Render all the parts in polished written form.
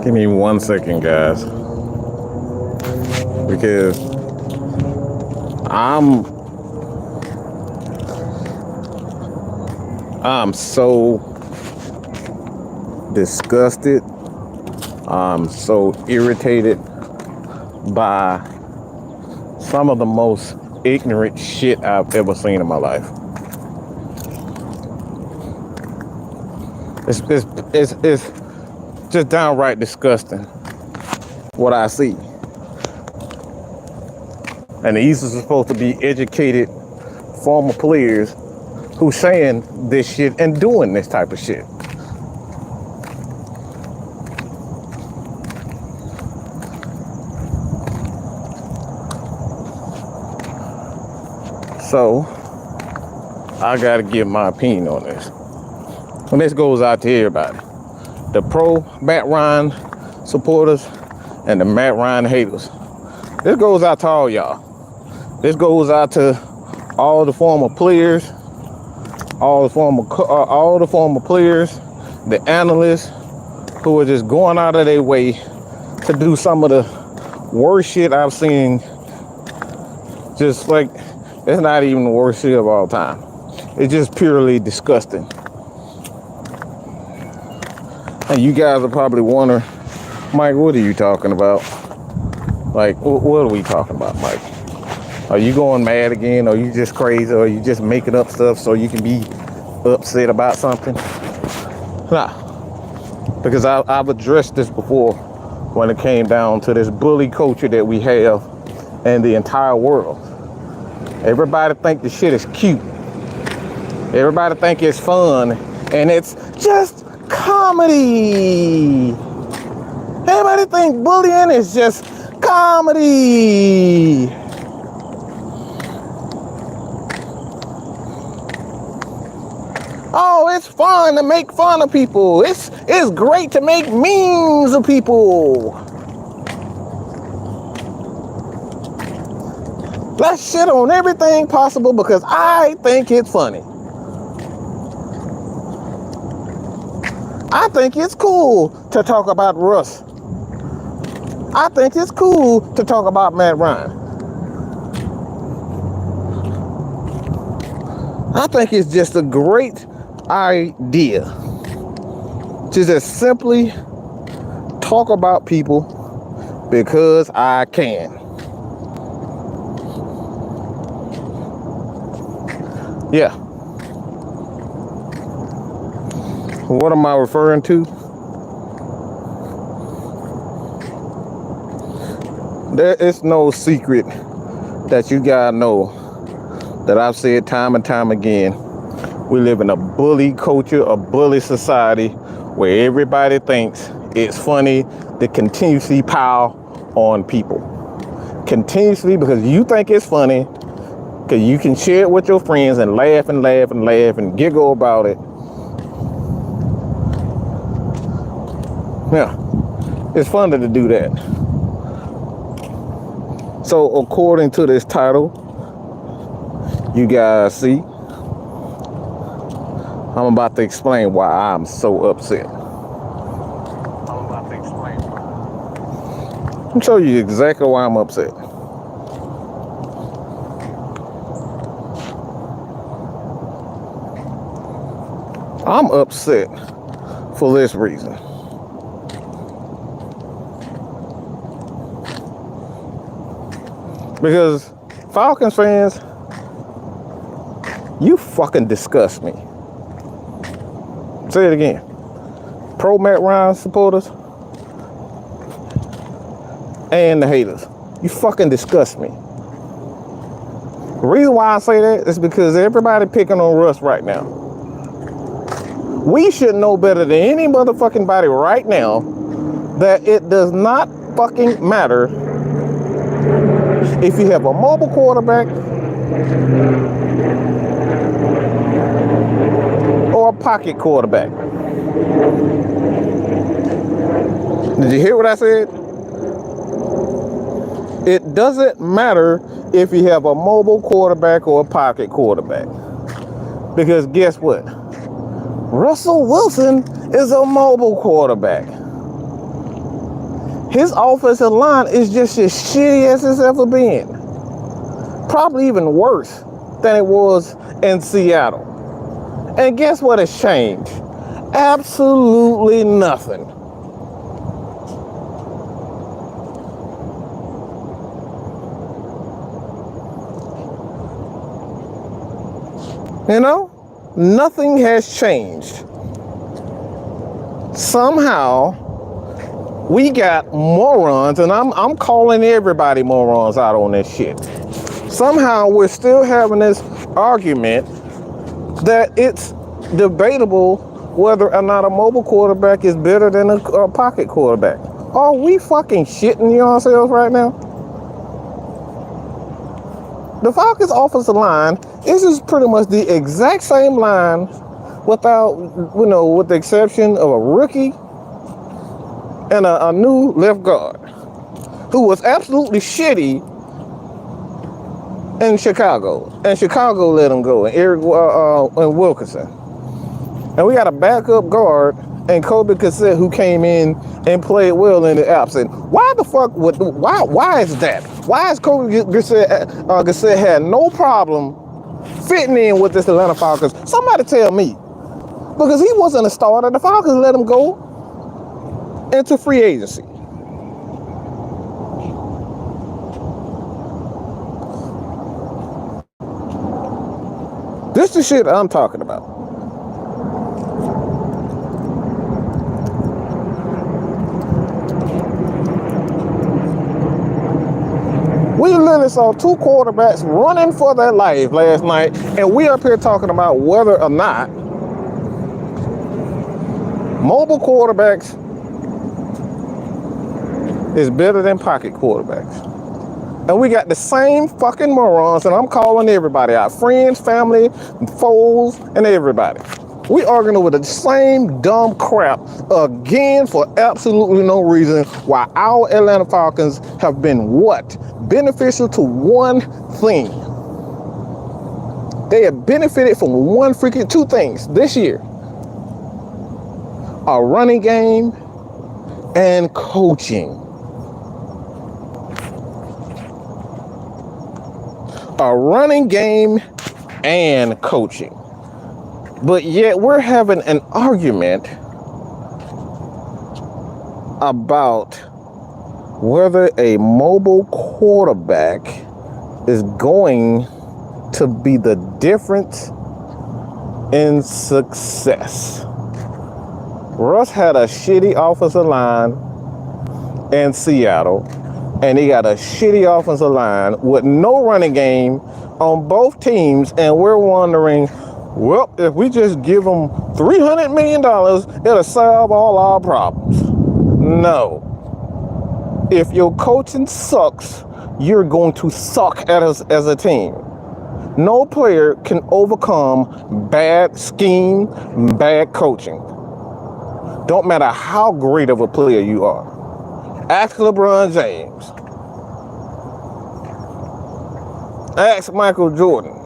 Give me 1 second, guys, because I'm so disgusted. I'm so irritated by some of the most ignorant shit I've ever seen in my life. It's just downright disgusting what I see. And these are supposed to be educated former players who saying this shit and doing this type of shit. So I gotta give my opinion on this. And this goes out to everybody. The pro Matt Ryan supporters and the Matt Ryan haters. This goes out to all y'all. This goes out to all the former players, all the former players, the analysts who are just going out of their way to do some of the worst shit I've seen. Just like, it's not even the worst shit of all time. It's just purely disgusting. And you guys are probably wondering, Mike, what are you talking about? Like, what are we talking about, Mike? Are you going mad again? Or are you just crazy? Or are you just making up stuff so you can be upset about something? Nah. Because I've addressed this before when it came down to this bully culture that we have in the entire world. Everybody think the shit is cute. Everybody think it's fun. And it's just comedy. Everybody think bullying is just comedy. Oh, it's fun to make fun of people. It's great to make memes of people. Let's shit on everything possible because I think it's funny. I think it's cool to talk about Russ. I think it's cool to talk about Matt Ryan. I think it's just a great idea to just simply talk about people because I can. Yeah. What am I referring to? There is no secret that you guys know that I've said time and time again. We live in a bully culture, a bully society where everybody thinks it's funny to continuously pile on people. Continuously, because you think it's funny, because you can share it with your friends and laugh and laugh and laugh and giggle about it. Yeah, it's fun to do that. So according to this title, you guys see, I'm about to explain why I'm so upset. I'll show you exactly why I'm upset. I'm upset for this reason. Because Falcons fans, you fucking disgust me. Say it again. Pro Matt Ryan supporters and the haters, you fucking disgust me. The reason why I say that is because everybody picking on Russ right now. We should know better than any motherfucking body right now that it does not fucking matter if you have a mobile quarterback or a pocket quarterback. Did you hear what I said? It doesn't matter if you have a mobile quarterback or a pocket quarterback. Because guess what? Russell Wilson is a mobile quarterback. His offensive line is just as shitty as it's ever been. Probably even worse than it was in Seattle. And guess what has changed? Absolutely nothing. You know, nothing has changed. Somehow, we got morons, and I'm calling everybody morons out on this shit. Somehow, we're still having this argument that it's debatable whether or not a mobile quarterback is better than a pocket quarterback. Are we fucking shitting ourselves right now? The Falcons offensive line is pretty much the exact same line without, with the exception of a rookie and a new left guard who was absolutely shitty in Chicago. And Chicago let him go, and Eric and Wilkinson. And we got a backup guard and Kobe Cassett who came in and played well in the absence. Why the fuck would, why is that? Why is Kobe Cassett had no problem fitting in with this Atlanta Falcons? Somebody tell me. Because he wasn't a starter. The Falcons let him go into free agency. This is the shit I'm talking about. We literally saw two quarterbacks running for their life last night, and we up here talking about whether or not mobile quarterbacks is better than pocket quarterbacks. And we got the same fucking morons, and I'm calling everybody out. Friends, family, foes, and everybody. We arguing over the same dumb crap again for absolutely no reason, while our Atlanta Falcons have been what? Beneficial to one thing. They have benefited from two things this year. A running game and coaching. A running game and coaching. But yet we're having an argument about whether a mobile quarterback is going to be the difference in success. Russ had a shitty offensive line in Seattle, and he got a shitty offensive line with no running game on both teams, and we're wondering, well, if we just give them $300 million, it'll solve all our problems. No. If your coaching sucks, you're going to suck at us as a team. No player can overcome bad scheme, bad coaching. Don't matter how great of a player you are. Ask LeBron James. Ask Michael Jordan.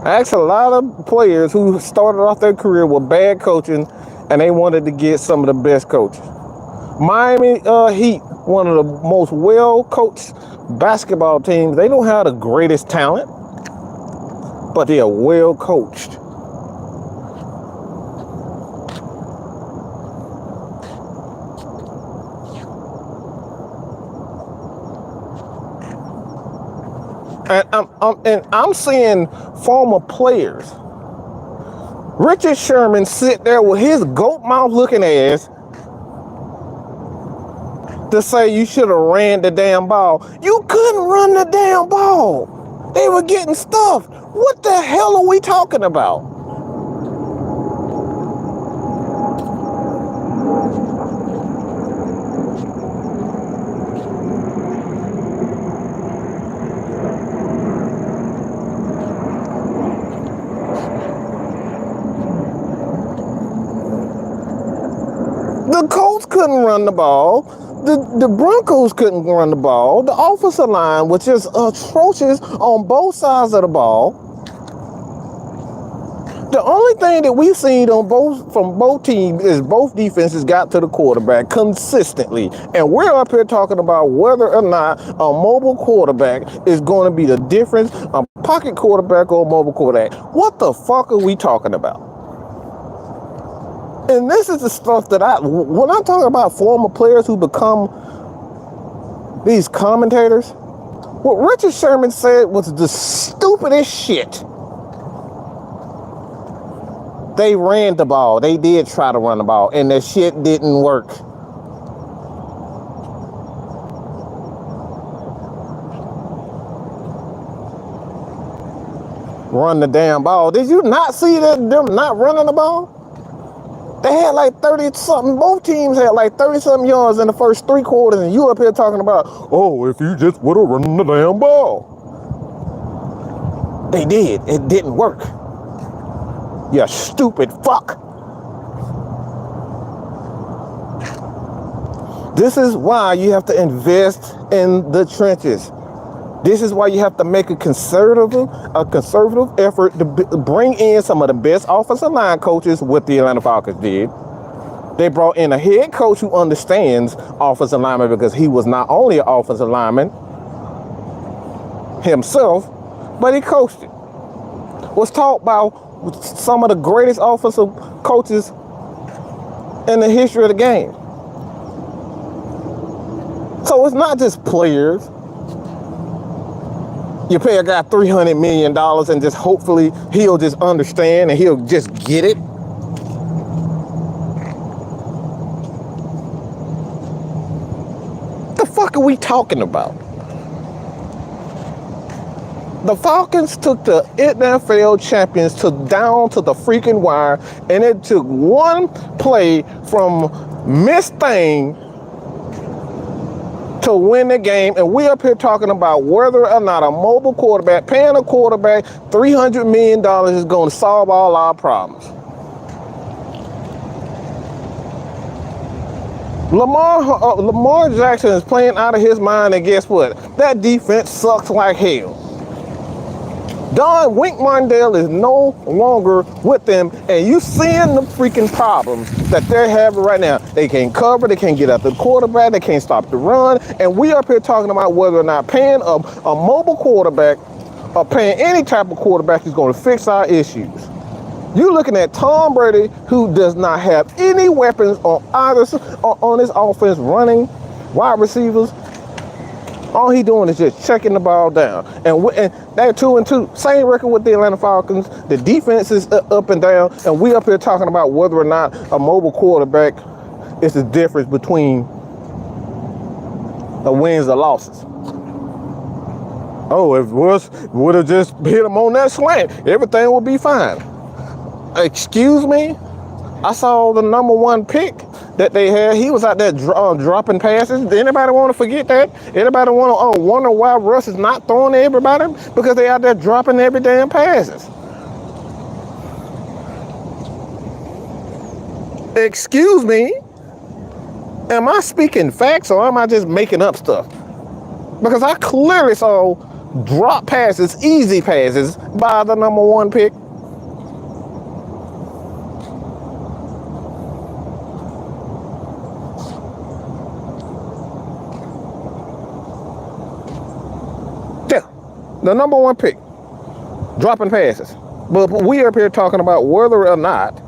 Ask a lot of players who started off their career with bad coaching and they wanted to get some of the best coaches. Miami Heat, one of the most well-coached basketball teams. They don't have the greatest talent, but they are well-coached. And I'm seeing former players. Richard Sherman sit there with his goat mouth looking ass to say you should have ran the damn ball. You couldn't run the damn ball. They were getting stuffed. What the hell are we talking about? The Colts couldn't run the ball. The Broncos couldn't run the ball. The offensive line was just atrocious on both sides of the ball. The only thing that we've seen from both teams is both defenses got to the quarterback consistently. And we're up here talking about whether or not a mobile quarterback is going to be the difference, a pocket quarterback or a mobile quarterback. What the fuck are we talking about? And this is the stuff that when I'm talking about former players who become these commentators, what Richard Sherman said was the stupidest shit. They ran the ball. They did try to run the ball, and that shit didn't work. Run the damn ball. Did you not see them not running the ball? They had like 30-something. Both teams had like 30-something yards in the first 3 quarters, and you up here talking about, oh, if you just would have run the damn ball. They did. It didn't work. You stupid fuck. This is why you have to invest in the trenches. This is why you have to make a conservative effort to bring in some of the best offensive line coaches, what the Atlanta Falcons did. They brought in a head coach who understands offensive lineman because he was not only an offensive lineman himself, but he coached it. Was taught by some of the greatest offensive coaches in the history of the game. So it's not just players. You pay a guy $300 million and just hopefully he'll just understand and he'll just get it. The fuck are we talking about? The Falcons took the NFL champions down to the freaking wire, and it took one play from Miss Thing to win the game. And we up here talking about whether or not a mobile quarterback, paying a quarterback $300 million is going to solve all our problems. Lamar Jackson is playing out of his mind, and guess what? That defense sucks like hell. Don Wink Martindale is no longer with them, and you seeing the freaking problems that they're having right now. They can't cover, they can't get at the quarterback, they can't stop the run, and we up here talking about whether or not paying a mobile quarterback or paying any type of quarterback is going to fix our issues. You're looking at Tom Brady, who does not have any weapons on his offense, running, wide receivers. All he doing is just checking the ball down. And they're 2-2. Same record with the Atlanta Falcons. The defense is up and down. And we up here talking about whether or not a mobile quarterback is the difference between the wins or losses. Oh, if Russ would have just hit him on that slant, everything would be fine. Excuse me? I saw the #1 pick that they had. He was out there dropping passes. Anybody want to forget that? Anybody want to wonder why Russ is not throwing to everybody? Because they out there dropping every damn passes. Excuse me? Am I speaking facts or am I just making up stuff? Because I clearly saw drop passes, easy passes by the #1 pick. The #1 pick, dropping passes. But we are up here talking about whether or not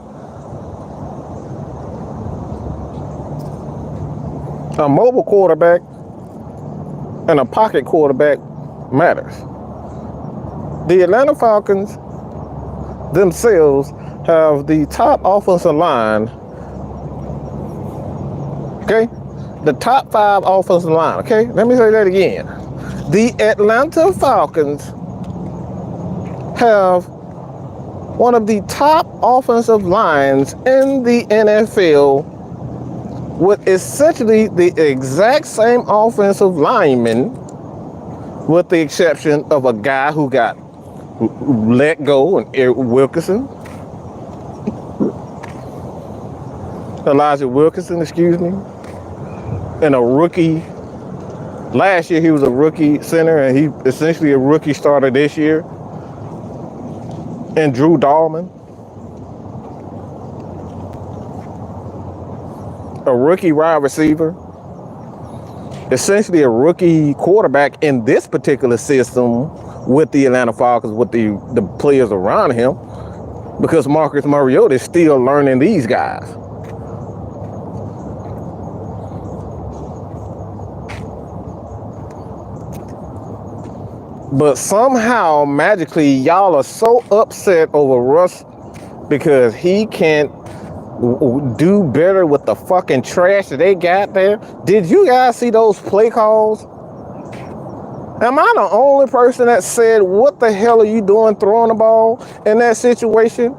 a mobile quarterback and a pocket quarterback matters. The Atlanta Falcons themselves have the top offensive line. Okay? The top 5 offensive line. Okay? Let me say that again. The Atlanta Falcons have one of the top offensive lines in the NFL with essentially the exact same offensive lineman, with the exception of a guy who got let go, and Elijah Wilkinson, excuse me, and a rookie. Last year he was a rookie center, and he essentially a rookie starter this year. And Drew Dahlman. a rookie wide receiver, essentially a rookie quarterback in this particular system with the Atlanta Falcons, with the players around him, because Marcus Mariota is still learning these guys. But somehow, magically, y'all are so upset over Russ because he can't do better with the fucking trash that they got there. Did you guys see those play calls? Am I the only person that said, what the hell are you doing throwing the ball in that situation?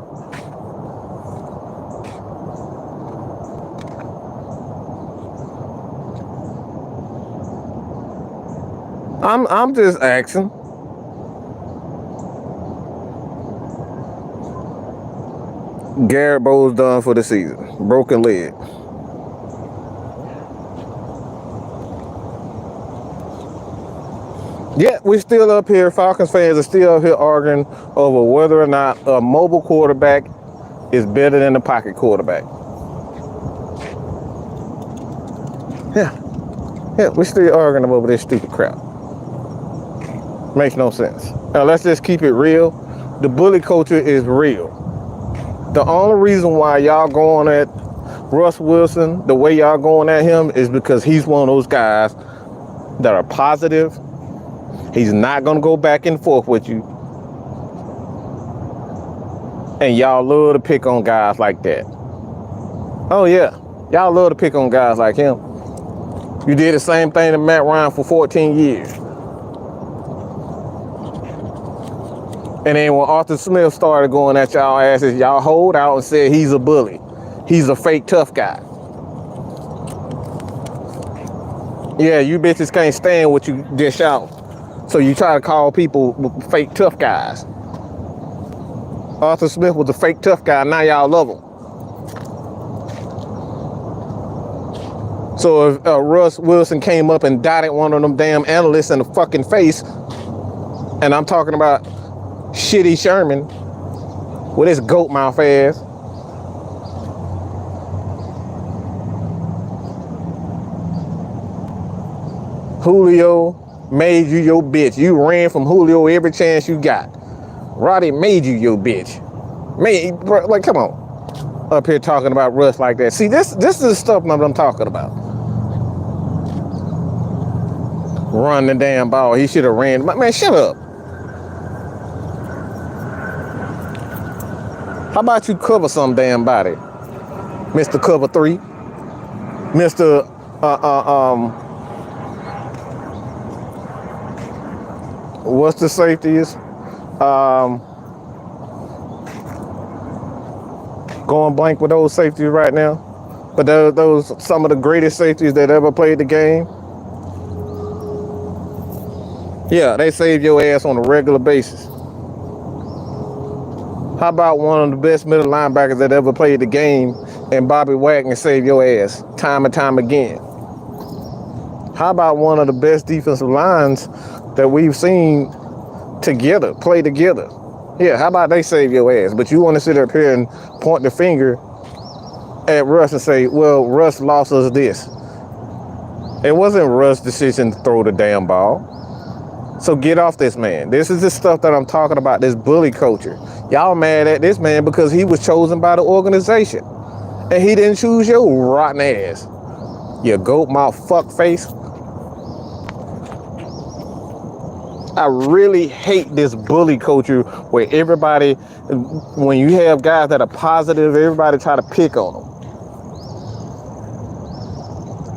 I'm just asking. Garrett Bowles done for the season. Broken leg. Yeah, we're still up here. Falcons fans are still up here arguing over whether or not a mobile quarterback is better than a pocket quarterback. Yeah, we're still arguing over this stupid crap. Makes no sense. Now, let's just keep it real. The bully culture is real. The only reason why y'all going at Russ Wilson the way y'all going at him is because he's one of those guys that are positive. He's not going to go back and forth with you. And y'all love to pick on guys like that. Oh, yeah. Y'all love to pick on guys like him. You did the same thing to Matt Ryan for 14 years. And then when Arthur Smith started going at y'all asses, y'all hold out and said he's a bully. He's a fake tough guy. Yeah, you bitches can't stand what you dish out. So you try to call people fake tough guys. Arthur Smith was a fake tough guy. Now y'all love him. So if Russ Wilson came up and dotted one of them damn analysts in the fucking face, and I'm talking about shitty Sherman with his goat mouth ass, Julio made you your bitch. You ran from Julio every chance you got. Roddy made you your bitch. Man, bro, like, come on. Up here talking about Russ like that. See, this is the stuff that I'm talking about. Run the damn ball. He should have ran. Man, shut up. How about you cover some damn body? Mr. Cover 3. Mr. What's the safeties? Going blank with those safeties right now. But those some of the greatest safeties that ever played the game. Yeah, they save your ass on a regular basis. How about one of the best middle linebackers that ever played the game and Bobby Wagner save your ass time and time again? How about one of the best defensive lines that we've seen together, play together? Yeah, how about they save your ass? But you want to sit up here and point the finger at Russ and say, well, Russ lost us this. It wasn't Russ' decision to throw the damn ball. So get off this man. This is the stuff that I'm talking about, this bully culture. Y'all mad at this man because he was chosen by the organization. And he didn't choose your rotten ass. You goat mouth fuck face. I really hate this bully culture where everybody, when you have guys that are positive, everybody try to pick on them.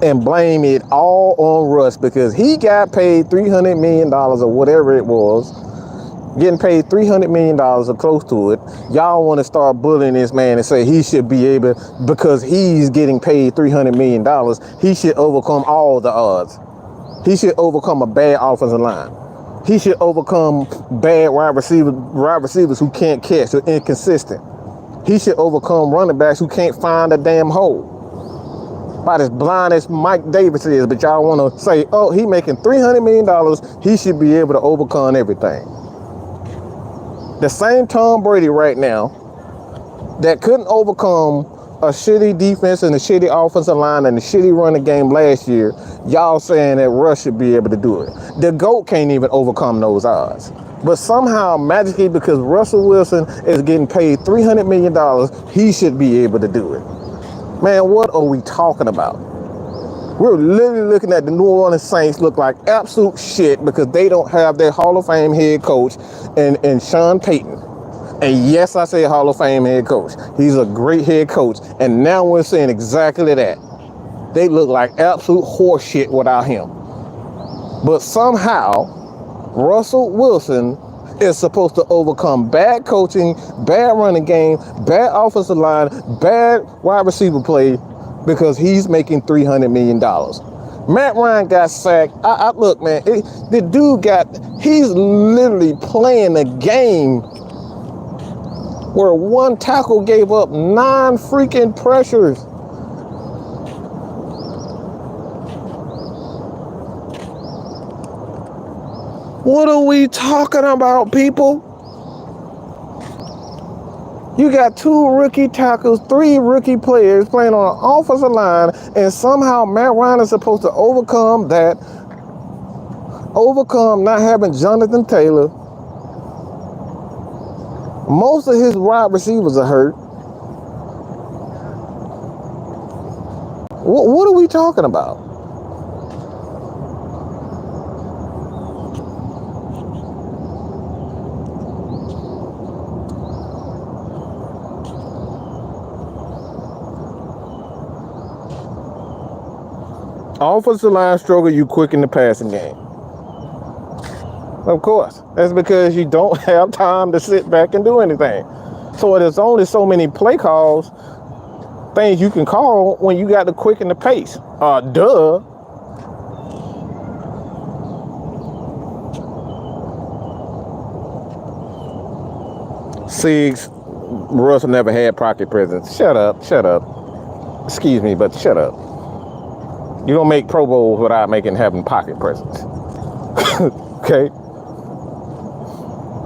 And blame it all on Russ because he got paid $300 million or whatever it was. Getting paid $300 million or close to it. Y'all want to start bullying this man and say he should be able, because he's getting paid $300 million, he should overcome all the odds. He should overcome a bad offensive line. He should overcome bad wide receivers who can't catch, or inconsistent. He should overcome running backs who can't find a damn hole. About as blind as Mike Davis is, but y'all want to say, oh, he making $300 million, he should be able to overcome everything. The same Tom Brady right now that couldn't overcome a shitty defense and a shitty offensive line and a shitty running game last year, y'all saying that Russ should be able to do it. The GOAT can't even overcome those odds. But somehow, magically, because Russell Wilson is getting paid $300 million, he should be able to do it. Man, what are we talking about? We're literally looking at the New Orleans Saints look like absolute shit because they don't have their Hall of Fame head coach and Sean Payton. And yes, I say Hall of Fame head coach. He's a great head coach. And now we're saying exactly that. They look like absolute horse shit without him. But somehow, Russell Wilson is supposed to overcome bad coaching, bad running game, bad offensive line, bad wide receiver play because he's making $300 million. Matt Ryan got sacked. Look, man, the dude he's literally playing a game where one tackle gave up 9 freaking pressures. What are we talking about, people? You got 2 rookie tackles, 3 rookie players playing on an offensive line, and somehow Matt Ryan is supposed to overcome not having Jonathan Taylor. Most of his wide receivers are hurt. What are we talking about? Offensive line struggle, you quick in the passing game. Of course. That's because you don't have time to sit back and do anything. So there's only so many play calls, things you can call when you got to quicken the pace. Duh. Siggs, Russell never had pocket presence. Shut up. Excuse me, but shut up. You don't make Pro Bowls without having pocket presence. Okay?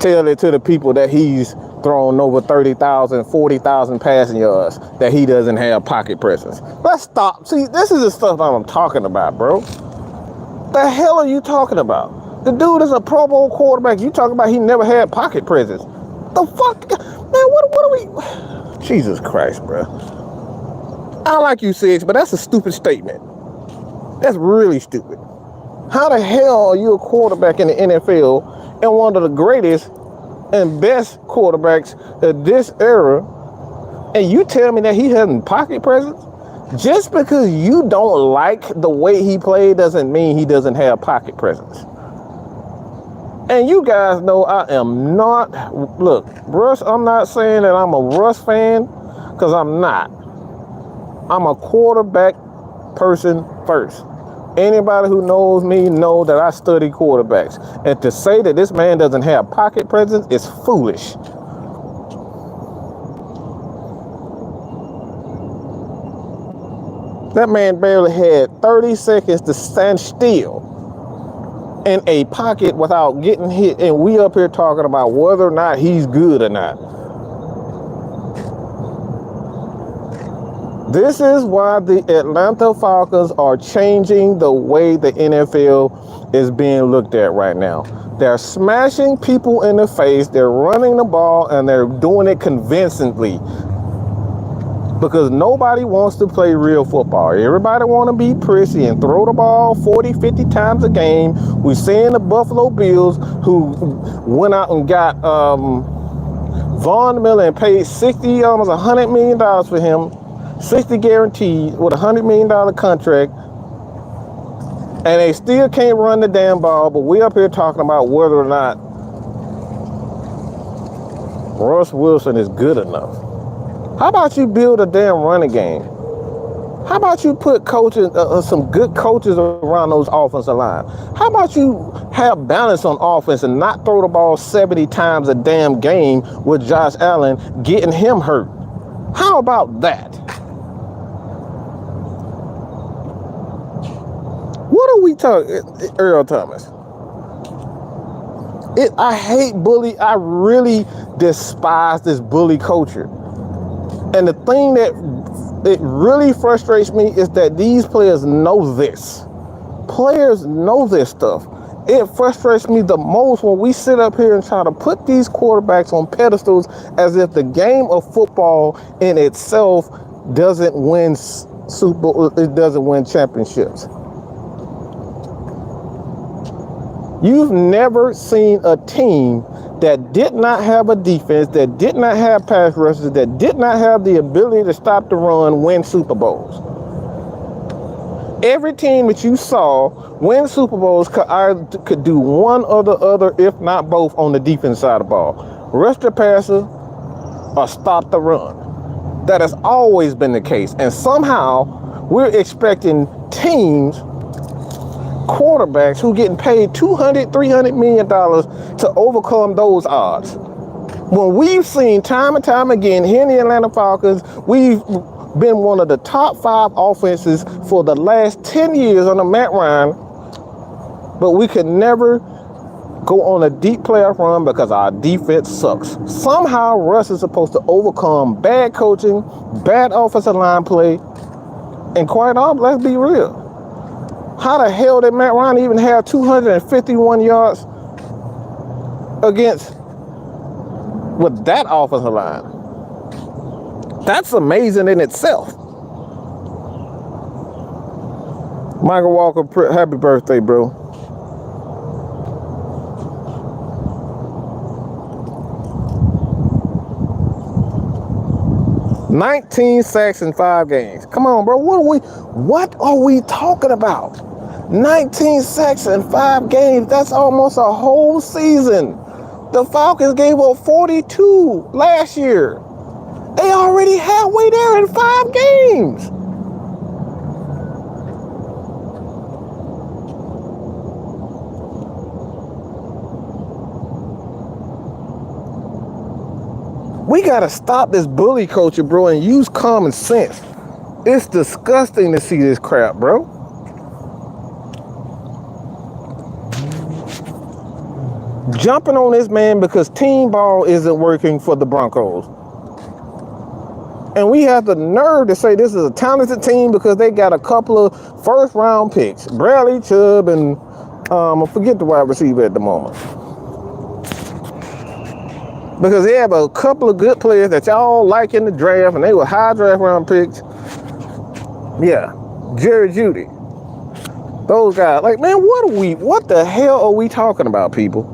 Tell it to the people that he's thrown over 30,000, 40,000 passing yards that he doesn't have pocket presence. Let's stop. See, this is the stuff that I'm talking about, bro. The hell are you talking about? The dude is a Pro Bowl quarterback. You talking about he never had pocket presence. The fuck? Man, what are we... Jesus Christ, bro. I like you, Siggs, but that's a stupid statement. That's really stupid. How the hell are you a quarterback in the NFL and one of the greatest and best quarterbacks of this era, and you tell me that he hasn't pocket presence? Just because you don't like the way he played doesn't mean he doesn't have pocket presence. And you guys know I am not, look, Russ, I'm not saying that I'm a Russ fan, because I'm not. I'm a quarterback person first. Anybody who knows me know that I study quarterbacks. And to say that this man doesn't have pocket presence is foolish. That man barely had 30 seconds to stand still in a pocket without getting hit. And we up here talking about whether or not he's good or not. This is why the Atlanta Falcons are changing the way the NFL is being looked at right now. They're smashing people in the face, they're running the ball, and they're doing it convincingly. Because nobody wants to play real football. Everybody want to be prissy and throw the ball 40, 50 times a game. We're seeing the Buffalo Bills, who went out and got Von Miller and paid almost $100 million for him. 60 guaranteed with a $100 million contract, and they still can't run the damn ball. But we up here talking about whether or not Russ Wilson is good enough. How about you build a damn running game? How about you put coaches, some good coaches around those offensive line? How about you have balance on offense and not throw the ball 70 times a damn game with Josh Allen getting him hurt? How about that? What are we talking, Earl Thomas? I hate bully. I really despise this bully culture. And the thing that it really frustrates me is that these players know this. Players know this stuff. It frustrates me the most when we sit up here and try to put these quarterbacks on pedestals as if the game of football in itself doesn't win it doesn't win championships. You've never seen a team that did not have a defense, that did not have pass rushers, that did not have the ability to stop the run win Super Bowls. Every team that you saw win Super Bowls could do one or the other, if not both, on the defense side of the ball. Rush the passer or stop the run. That has always been the case. And somehow we're expecting teams, quarterbacks who getting paid $200, $300 million to overcome those odds. When we've seen time and time again here in the Atlanta Falcons, we've been one of the top 5 offenses for the last 10 years under Matt Ryan, but we could never go on a deep playoff run because our defense sucks. Somehow Russ is supposed to overcome bad coaching, bad offensive line play, and quite honestly, let's be real. How the hell did Matt Ryan even have 251 yards with that offensive line? That's amazing in itself. Michael Walker, happy birthday, bro. "19 sacks in 5 games. Come on, bro. What are we talking about? 19 sacks in 5 games. That's almost a whole season. The Falcons gave up 42 last year. They already halfway there in 5 games. We gotta stop this bully culture, bro, and use common sense. It's disgusting to see this crap, bro. Jumping on this man because team ball isn't working for the Broncos. And we have the nerve to say this is a talented team because they got a couple of first-round picks. Bradley Chubb and I forget the wide receiver at the moment. Because they have a couple of good players that y'all like in the draft, and they were high draft round picks. Yeah, Jerry Jeudy. Those guys. Like, man, what the hell are we talking about, people?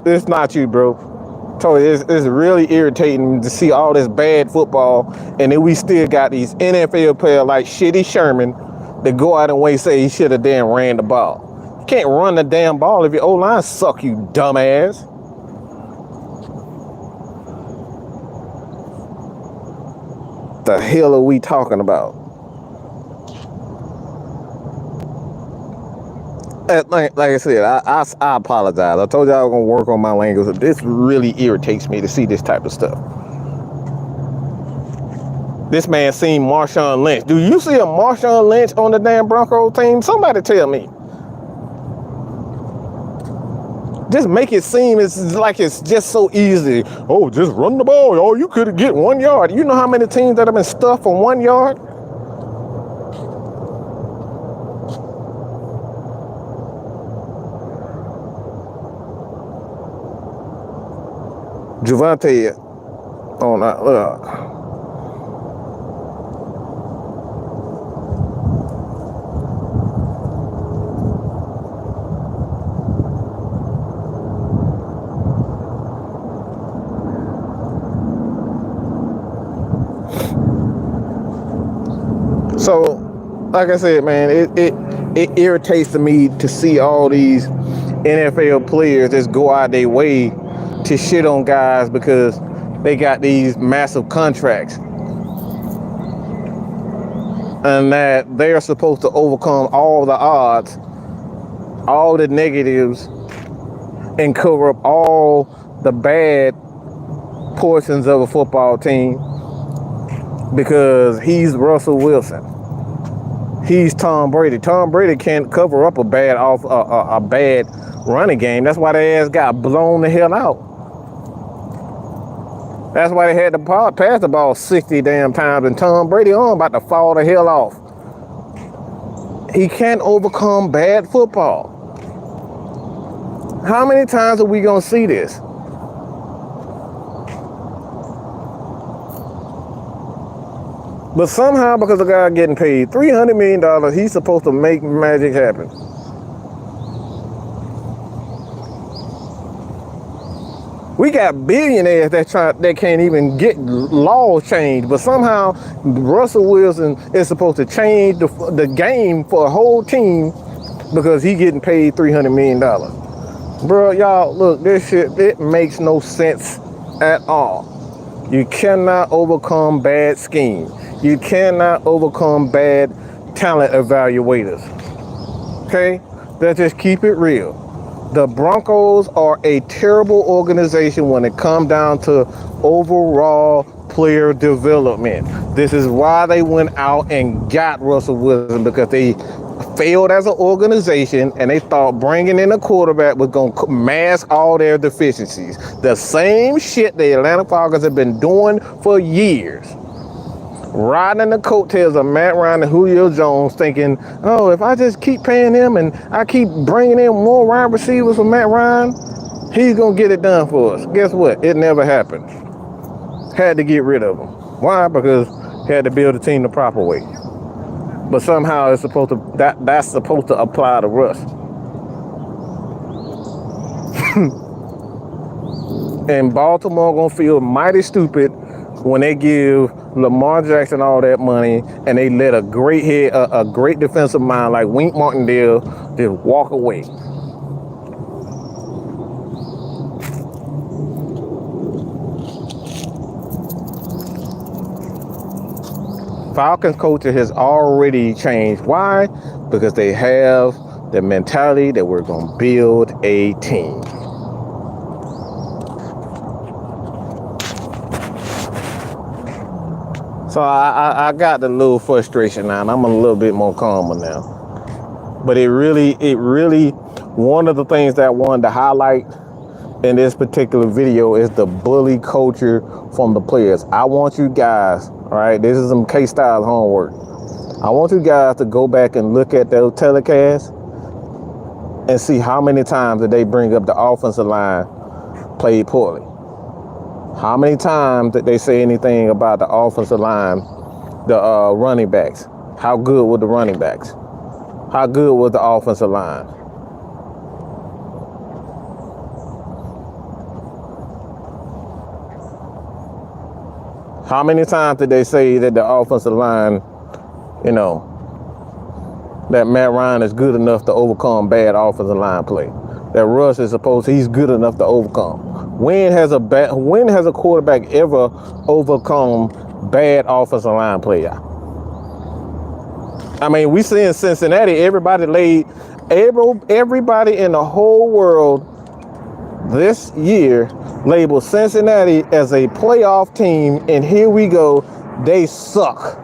It's not you, bro. Totally, it's really irritating to see all this bad football, and then we still got these NFL players like Shitty Sherman that go out and say he should have damn ran the ball. You can't run the damn ball if your O-line suck, you dumbass. The hell are we talking about? Like I said, I apologize. I told you I was going to work on my language. This really irritates me to see this type of stuff. This man seen Marshawn Lynch. Do you see a Marshawn Lynch on the damn Broncos team? Somebody tell me. Just make it seem like it's just so easy. Oh, just run the ball. Oh, you could get 1 yard. You know how many teams that have been stuffed for 1 yard? Javante on that. So, like I said, man, it irritates me to see all these NFL players just go out their way to shit on guys because they got these massive contracts and that they are supposed to overcome all the odds, all the negatives, and cover up all the bad portions of a football team because he's Russell Wilson. He's Tom Brady. Tom Brady can't cover up a bad running game. That's why their ass got blown the hell out. That's why they had to pass the ball 60 damn times, and Tom Brady on about to fall the hell off. He can't overcome bad football. How many times are we gonna see this? But somehow, because the guy getting paid $300 million, he's supposed to make magic happen. We got billionaires that can't even get laws changed, but somehow Russell Wilson is supposed to change the game for a whole team because he getting paid $300 million. Bro, y'all, look, this shit, it makes no sense at all. You cannot overcome bad scheme. You cannot overcome bad talent evaluators. Okay? Let's just keep it real. The Broncos are a terrible organization when it comes down to overall player development. This is why they went out and got Russell Wilson, because they failed as an organization and they thought bringing in a quarterback was going to mask all their deficiencies. The same shit the Atlanta Falcons have been doing for years. Riding the coattails of Matt Ryan and Julio Jones, thinking, oh, if I just keep paying him and I keep bringing in more wide receivers for Matt Ryan, he's going to get it done for us. Guess what? It never happened. Had to get rid of him. Why? Because he had to build a team the proper way. But somehow it's supposed to, that's supposed to apply to Russ. And Baltimore going to feel mighty stupid when they give Lamar Jackson all that money and they let a great head, a great defensive mind like Wink Martindale just walk away. Falcons culture has already changed. Why? Because they have the mentality that we're going to build a team. So I got the little frustration now, and I'm a little bit more calmer now. But it really, one of the things that I wanted to highlight in this particular video is the bully culture from the players. I want you guys, all right, this is some K-Style homework. I want you guys to go back and look at those telecasts and see how many times did they bring up the offensive line played poorly. How many times did they say anything about the offensive line, the running backs? How good were the running backs? How good was the offensive line? How many times did they say that the offensive line, you know, that Matt Ryan is good enough to overcome bad offensive line play? That Russ is he's good enough to overcome. When has a quarterback ever overcome bad offensive line play? I mean, we see in Cincinnati, everybody in the whole world this year labeled Cincinnati as a playoff team, and here we go, they suck.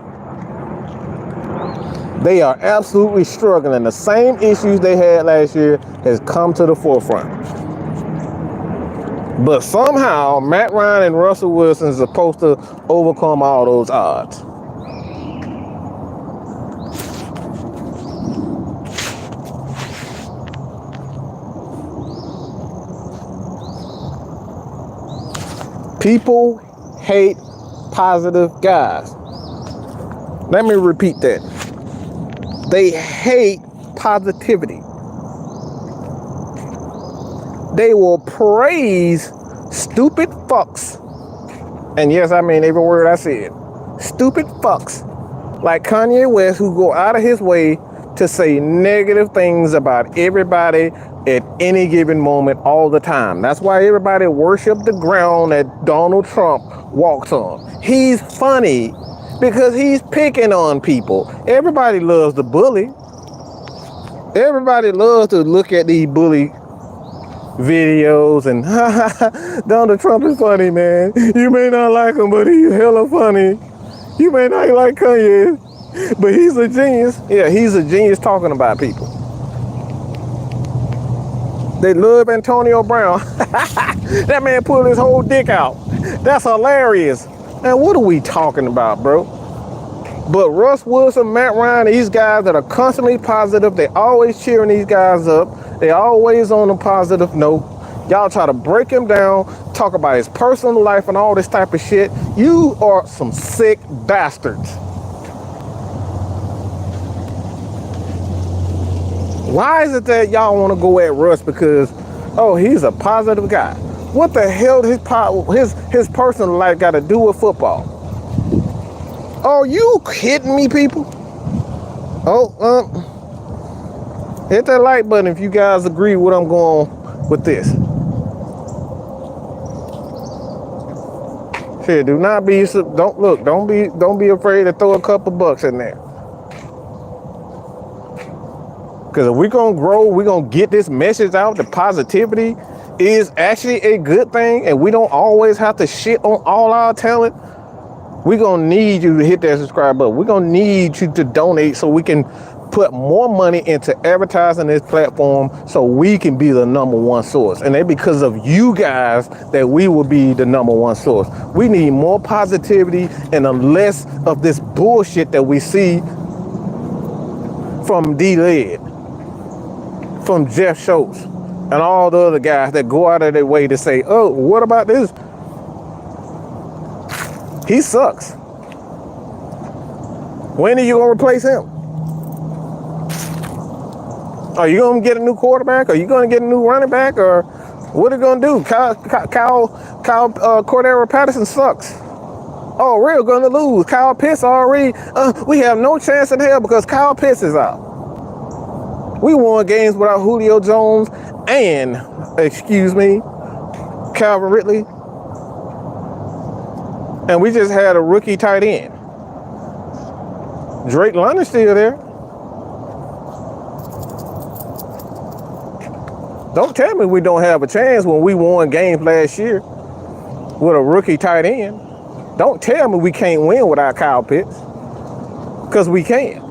They are absolutely struggling. The same issues they had last year has come to the forefront. But somehow, Matt Ryan and Russell Wilson is supposed to overcome all those odds. People hate positive guys. Let me repeat that. They hate positivity. They will praise stupid fucks. And yes, I mean every word I said. Stupid fucks. Like Kanye West, who go out of his way to say negative things about everybody at any given moment all the time. That's why everybody worship the ground that Donald Trump walks on. He's funny because he's picking on people. Everybody loves the bully. Everybody loves to look at these bully videos and Donald Trump is funny, man. You may not like him, but he's hella funny. You may not like Kanye, but he's a genius. Yeah, he's a genius talking about people. They love Antonio Brown. That man pulled his whole dick out. That's hilarious. Man, what are we talking about, bro? But Russ Wilson, Matt Ryan, these guys that are constantly positive, they always cheering these guys up. They always on a positive note. Y'all try to break him down, talk about his personal life and all this type of shit. You are some sick bastards. Why is it that y'all want to go at Russ because, oh, he's a positive guy? What the hell his personal life got to do with football? Are you kidding me, people? Oh, hit that like button if you guys agree with what I'm going with this. Shit, do not be, don't be afraid to throw a couple bucks in there. Because if we're going to grow, we're going to get this message out that positivity is actually a good thing and we don't always have to shit on all our talent. We're going to need you to hit that subscribe button. We're going to need you to donate so we can put more money into advertising this platform so we can be the #1 source. And it's because of you guys that we will be the #1 source. We need more positivity and less of this bullshit that we see from D-Led, from Jeff Schultz, and all the other guys that go out of their way to say, oh, what about this? He sucks. When are you going to replace him? Are you going to get a new quarterback? Are you going to get a new running back? Or what are you going to do? Cordero Patterson sucks. Oh, we're going to lose. Kyle Pitts already. We have no chance in hell because Kyle Pitts is out. We won games without Julio Jones and, Calvin Ridley. And we just had a rookie tight end. Drake London's still there. Don't tell me we don't have a chance when we won games last year with a rookie tight end. Don't tell me we can't win without Kyle Pitts. Because we can.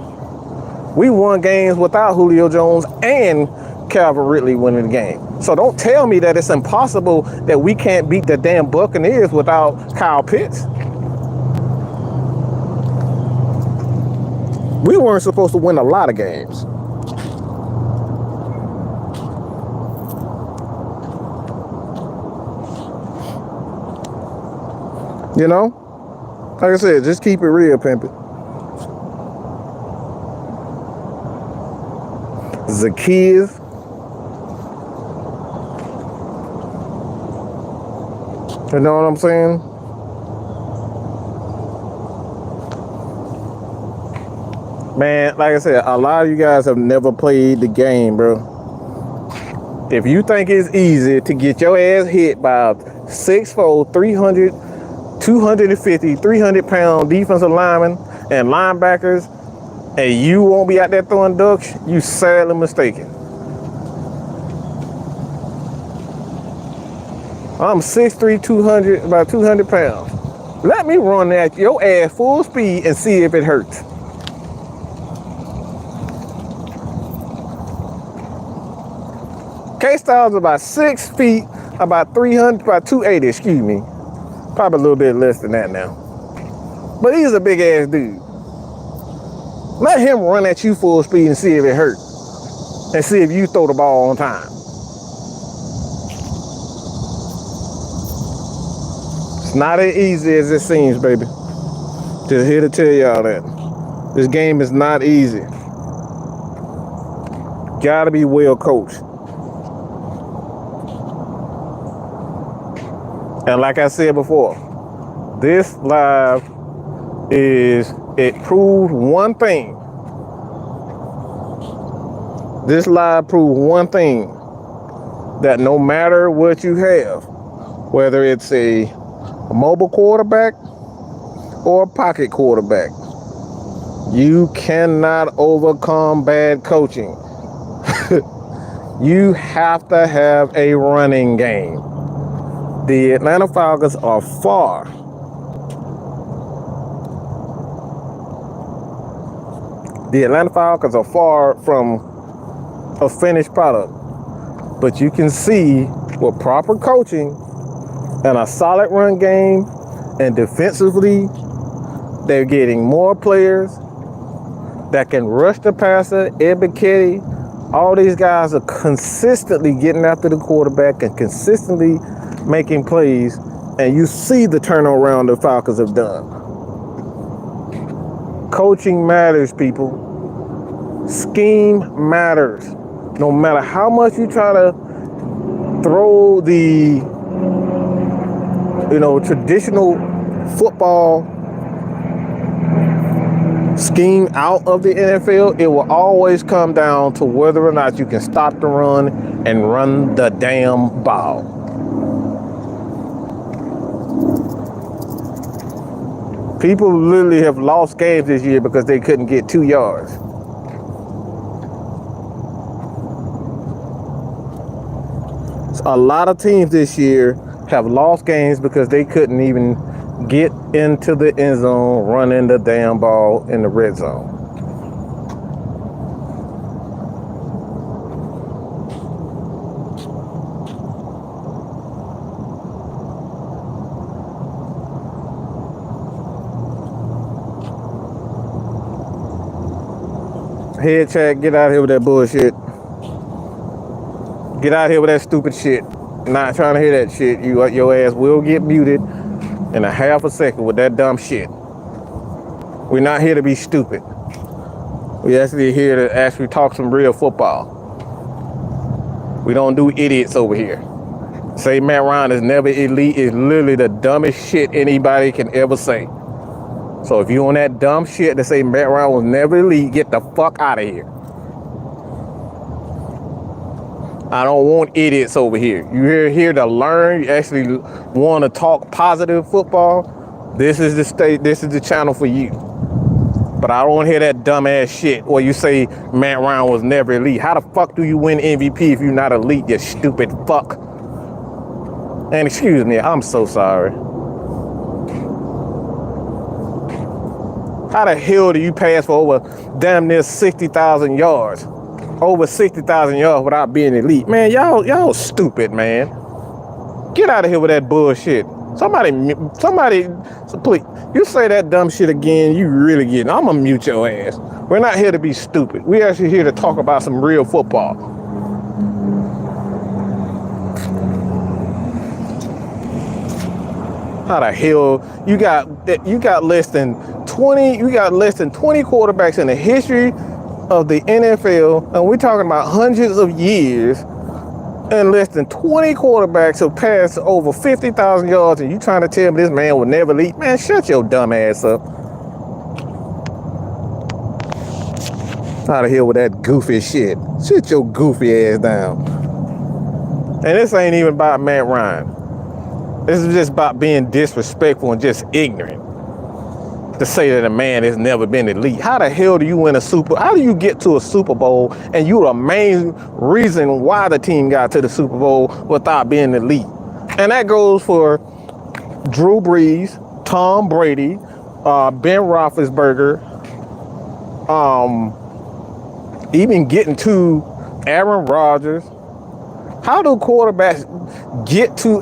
We won games without Julio Jones and Calvin Ridley winning the game. So don't tell me that it's impossible that we can't beat the damn Buccaneers without Kyle Pitts. We weren't supposed to win a lot of games. You know? Like I said, just keep it real, pimpin'. Zacchaeus. You know what I'm saying? Man, like I said, a lot of you guys have never played the game, bro. If you think it's easy to get your ass hit by a 6'4", 300, 250, 300-pound defensive lineman and linebackers, and you won't be out there throwing ducks, you sadly mistaken. I'm 6'3", 200, about 200 pounds. Let me run at your ass full speed and see if it hurts. K-Styles about 6 feet, about 300, about 280, excuse me. Probably a little bit less than that now. But he's a big ass dude. Let him run at you full speed and see if it hurts. And see if you throw the ball on time. It's not as easy as it seems, baby. Just here to tell y'all that. This game is not easy. Gotta be well coached. And like I said before, this live it proved one thing. This live proved one thing, that no matter what you have, whether it's a mobile quarterback or a pocket quarterback, you cannot overcome bad coaching. You have to have a running game. The Atlanta Falcons are far from a finished product. But you can see with proper coaching and a solid run game and defensively, they're getting more players that can rush the passer. Ed Bicchetti, all these guys are consistently getting after the quarterback and consistently making plays. And you see the turnaround the Falcons have done. Coaching matters, people. Scheme matters. No matter how much you try to throw the, traditional football scheme out of the NFL, it will always come down to whether or not you can stop the run and run the damn ball. People literally have lost games this year because they couldn't get 2 yards. A lot of teams this year have lost games because they couldn't even get into the end zone, running the damn ball in the red zone. Head check, get out of here with that bullshit. Get out of here with that stupid shit. Not trying to hear that shit. Your ass will get muted in a half a second with that dumb shit. We're not here to be stupid. We're actually here to actually talk some real football. We don't do idiots over here. Say Matt Ryan is never elite is literally the dumbest shit anybody can ever say. So if you on that dumb shit to say Matt Ryan was never elite, get the fuck out of here. I don't want idiots over here. You're here to learn. You actually want to talk positive football. This is the state. This is the channel for you. But I don't want to hear that dumbass shit where you say Matt Ryan was never elite. How the fuck do you win MVP if you're not elite, you stupid fuck? And excuse me, I'm so sorry. How the hell do you pass for over damn near 60,000 yards? Over 60,000 yards without being elite. Man, y'all stupid, man. Get out of here with that bullshit. Somebody, so please, you say that dumb shit again, you really get it. I'm gonna mute your ass. We're not here to be stupid. We're actually here to talk about some real football. How the hell you got less than 20 quarterbacks in the history of the NFL, and we're talking about hundreds of years, and less than 20 quarterbacks have passed over 50,000 yards, and you trying to tell me this man will never lead? Man, shut your dumb ass up. Out of here with that goofy shit. Sit your goofy ass down. And this ain't even about Matt Ryan. This is just about being disrespectful and just ignorant. To say that a man has never been elite. How the hell do you win how do you get to a Super Bowl and you're the main reason why the team got to the Super Bowl without being elite? And that goes for Drew Brees, Tom Brady, Ben Roethlisberger, even getting to Aaron Rodgers. How do quarterbacks get to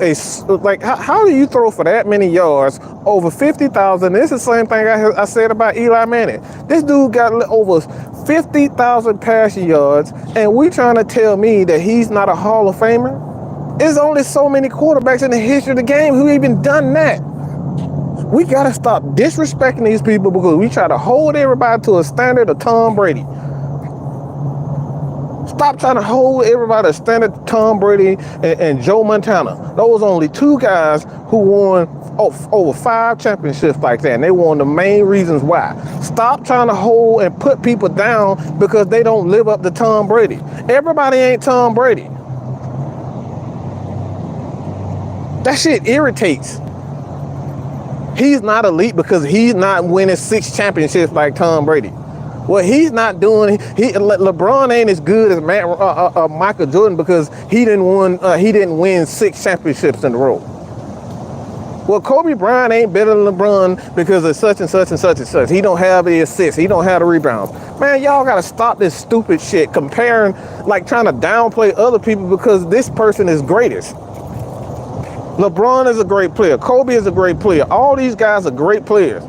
how do you throw for that many yards over 50,000? This is the same thing I said about Eli Manning. This dude got over 50,000 passing yards, and we trying to tell me that he's not a Hall of Famer? There's only so many quarterbacks in the history of the game who even done that. We got to stop disrespecting these people because we try to hold everybody to a standard of Tom Brady. Stop trying to hold everybody to standard Tom Brady and Joe Montana. Those are only two guys who won over 5 championships like that. And they were one of the main reasons why. Stop trying to hold and put people down because they don't live up to Tom Brady. Everybody ain't Tom Brady. That shit irritates. He's not elite because he's not winning 6 championships like Tom Brady. What he's not doing, LeBron ain't as good as Michael Jordan because he didn't win 6 championships in a row. Well, Kobe Bryant ain't better than LeBron because of such and such and such and such. He don't have the assists. He don't have the rebounds. Man, y'all got to stop this stupid shit comparing, like trying to downplay other people because this person is greatest. LeBron is a great player. Kobe is a great player. All these guys are great players.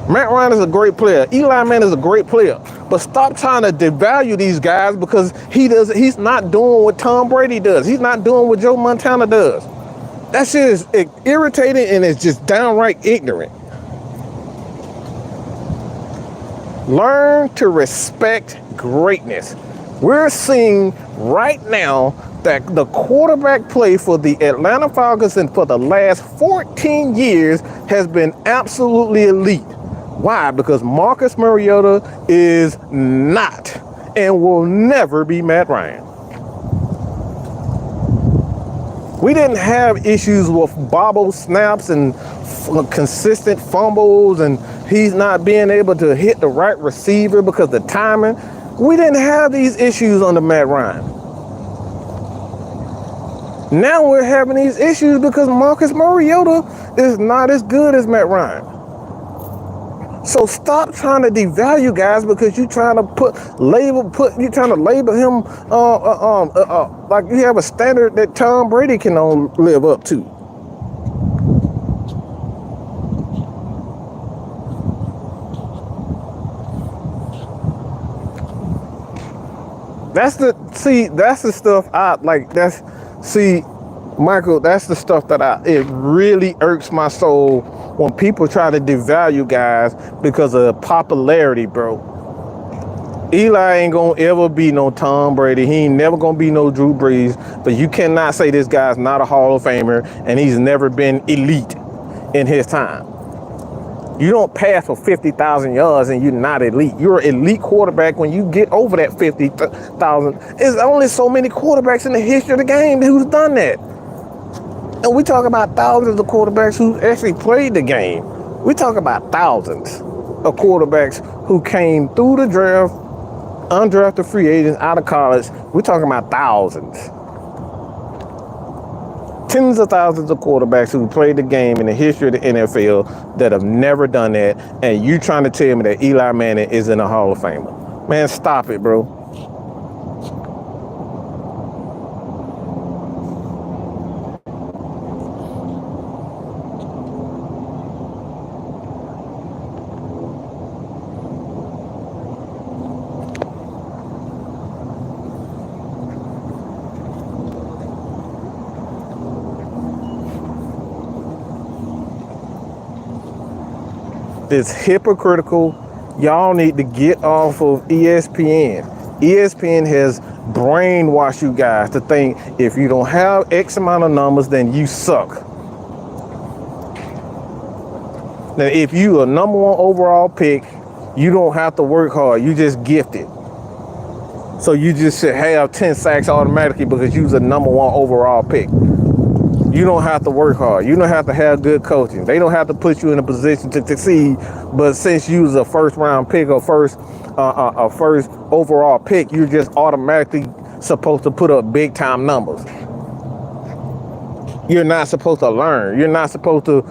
Matt Ryan is a great player. Eli Manning is a great player. But stop trying to devalue these guys because he's not doing what Tom Brady does. He's not doing what Joe Montana does. That shit is irritating and it's just downright ignorant. Learn to respect greatness. We're seeing right now that the quarterback play for the Atlanta Falcons and for the last 14 years has been absolutely elite. Why? Because Marcus Mariota is not and will never be Matt Ryan. We didn't have issues with bobble snaps and consistent fumbles and he's not being able to hit the right receiver because of the timing. We didn't have these issues under Matt Ryan. Now we're having these issues because Marcus Mariota is not as good as Matt Ryan. So stop trying to devalue guys because you're trying to label him like you have a standard that Tom Brady can live up to. That's the stuff I like. Michael, that's the stuff that it really irks my soul when people try to devalue guys because of popularity, bro. Eli ain't gonna ever be no Tom Brady. He ain't never gonna be no Drew Brees. But you cannot say this guy's not a Hall of Famer and he's never been elite in his time. You don't pass for 50,000 yards and you're not elite. You're an elite quarterback when you get over that 50,000. There's only so many quarterbacks in the history of the game who's done that. And we talk about thousands of quarterbacks who actually played the game. We talk about thousands of quarterbacks who came through the draft, undrafted free agents out of college. We're talking about thousands. Tens of thousands of quarterbacks who played the game in the history of the NFL that have never done that. And you trying to tell me that Eli Manning isn't a Hall of Famer. Man, stop it, bro. It's hypocritical. Y'all need to get off of ESPN. ESPN has brainwashed you guys to think if you don't have X amount of numbers, then you suck. Now, if you a number one overall pick, you don't have to work hard. You just gifted. So you just should have 10 sacks automatically because you're a number one overall pick. You don't have to work hard. You don't have to have good coaching. They don't have to put you in a position to succeed. But since you was a first round pick or first overall pick, you're just automatically supposed to put up big time numbers. You're not supposed to learn. You're not supposed to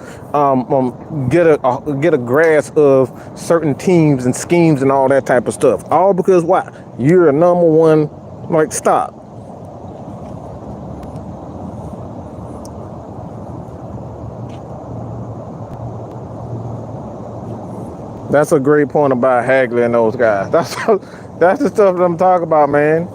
get a grasp of certain teams and schemes and all that type of stuff. All because what? You're a number one. Like, stop. That's a great point about Hagler and those guys. That's the stuff that I'm talking about, man.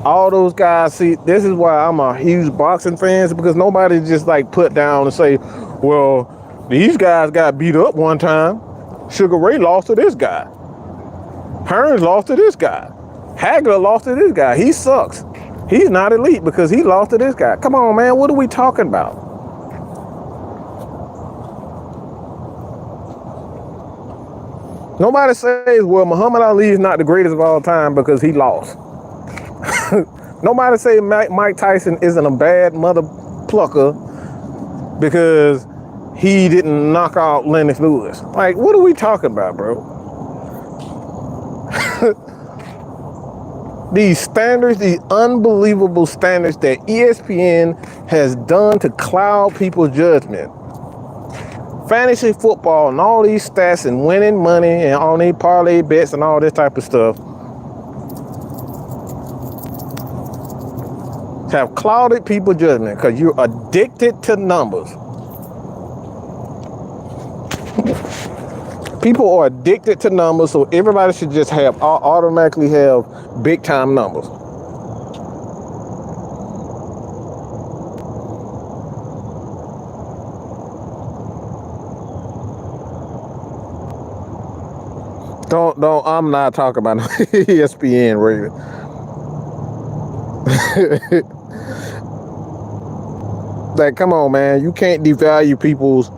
All those guys, see, this is why I'm a huge boxing fan, because nobody just like put down and say, well, these guys got beat up one time. Sugar Ray lost to this guy. Hearns lost to this guy. Hagler lost to this guy. He sucks. He's not elite because he lost to this guy. Come on, man. What are we talking about? Nobody says, well, Muhammad Ali is not the greatest of all time because he lost. Nobody say Mike Tyson isn't a bad mother plucker because he didn't knock out Lennox Lewis. Like, what are we talking about, bro? These standards, these unbelievable standards that ESPN has done to cloud people's judgment. fantasy football and all these stats and winning money and on these parlay bets and all this type of stuff have clouded people's judgment because you're addicted to numbers. People are addicted to numbers, so everybody should just automatically have big time numbers. Don't, I'm not talking about ESPN radio. Like, come on, man. You can't devalue people's,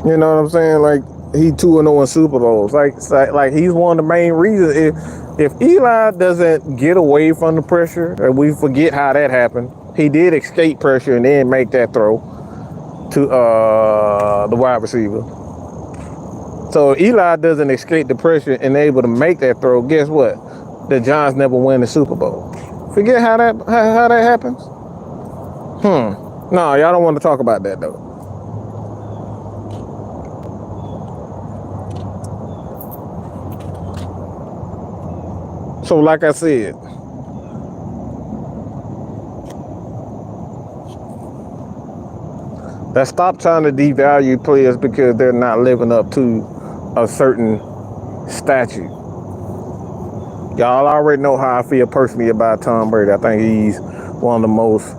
you know what I'm saying? Like, he 2-0 in Super Bowls. Like he's one of the main reasons. If Eli doesn't get away from the pressure, and we forget how that happened, he did escape pressure and then make that throw to the wide receiver. So Eli doesn't escape the pressure and able to make that throw. Guess what? The Giants never win the Super Bowl. Forget how that happens. No, y'all don't want to talk about that though. So like I said, let's stop trying to devalue players because they're not living up to a certain statute. Y'all already know how I feel personally about Tom Brady. I think he's one of the most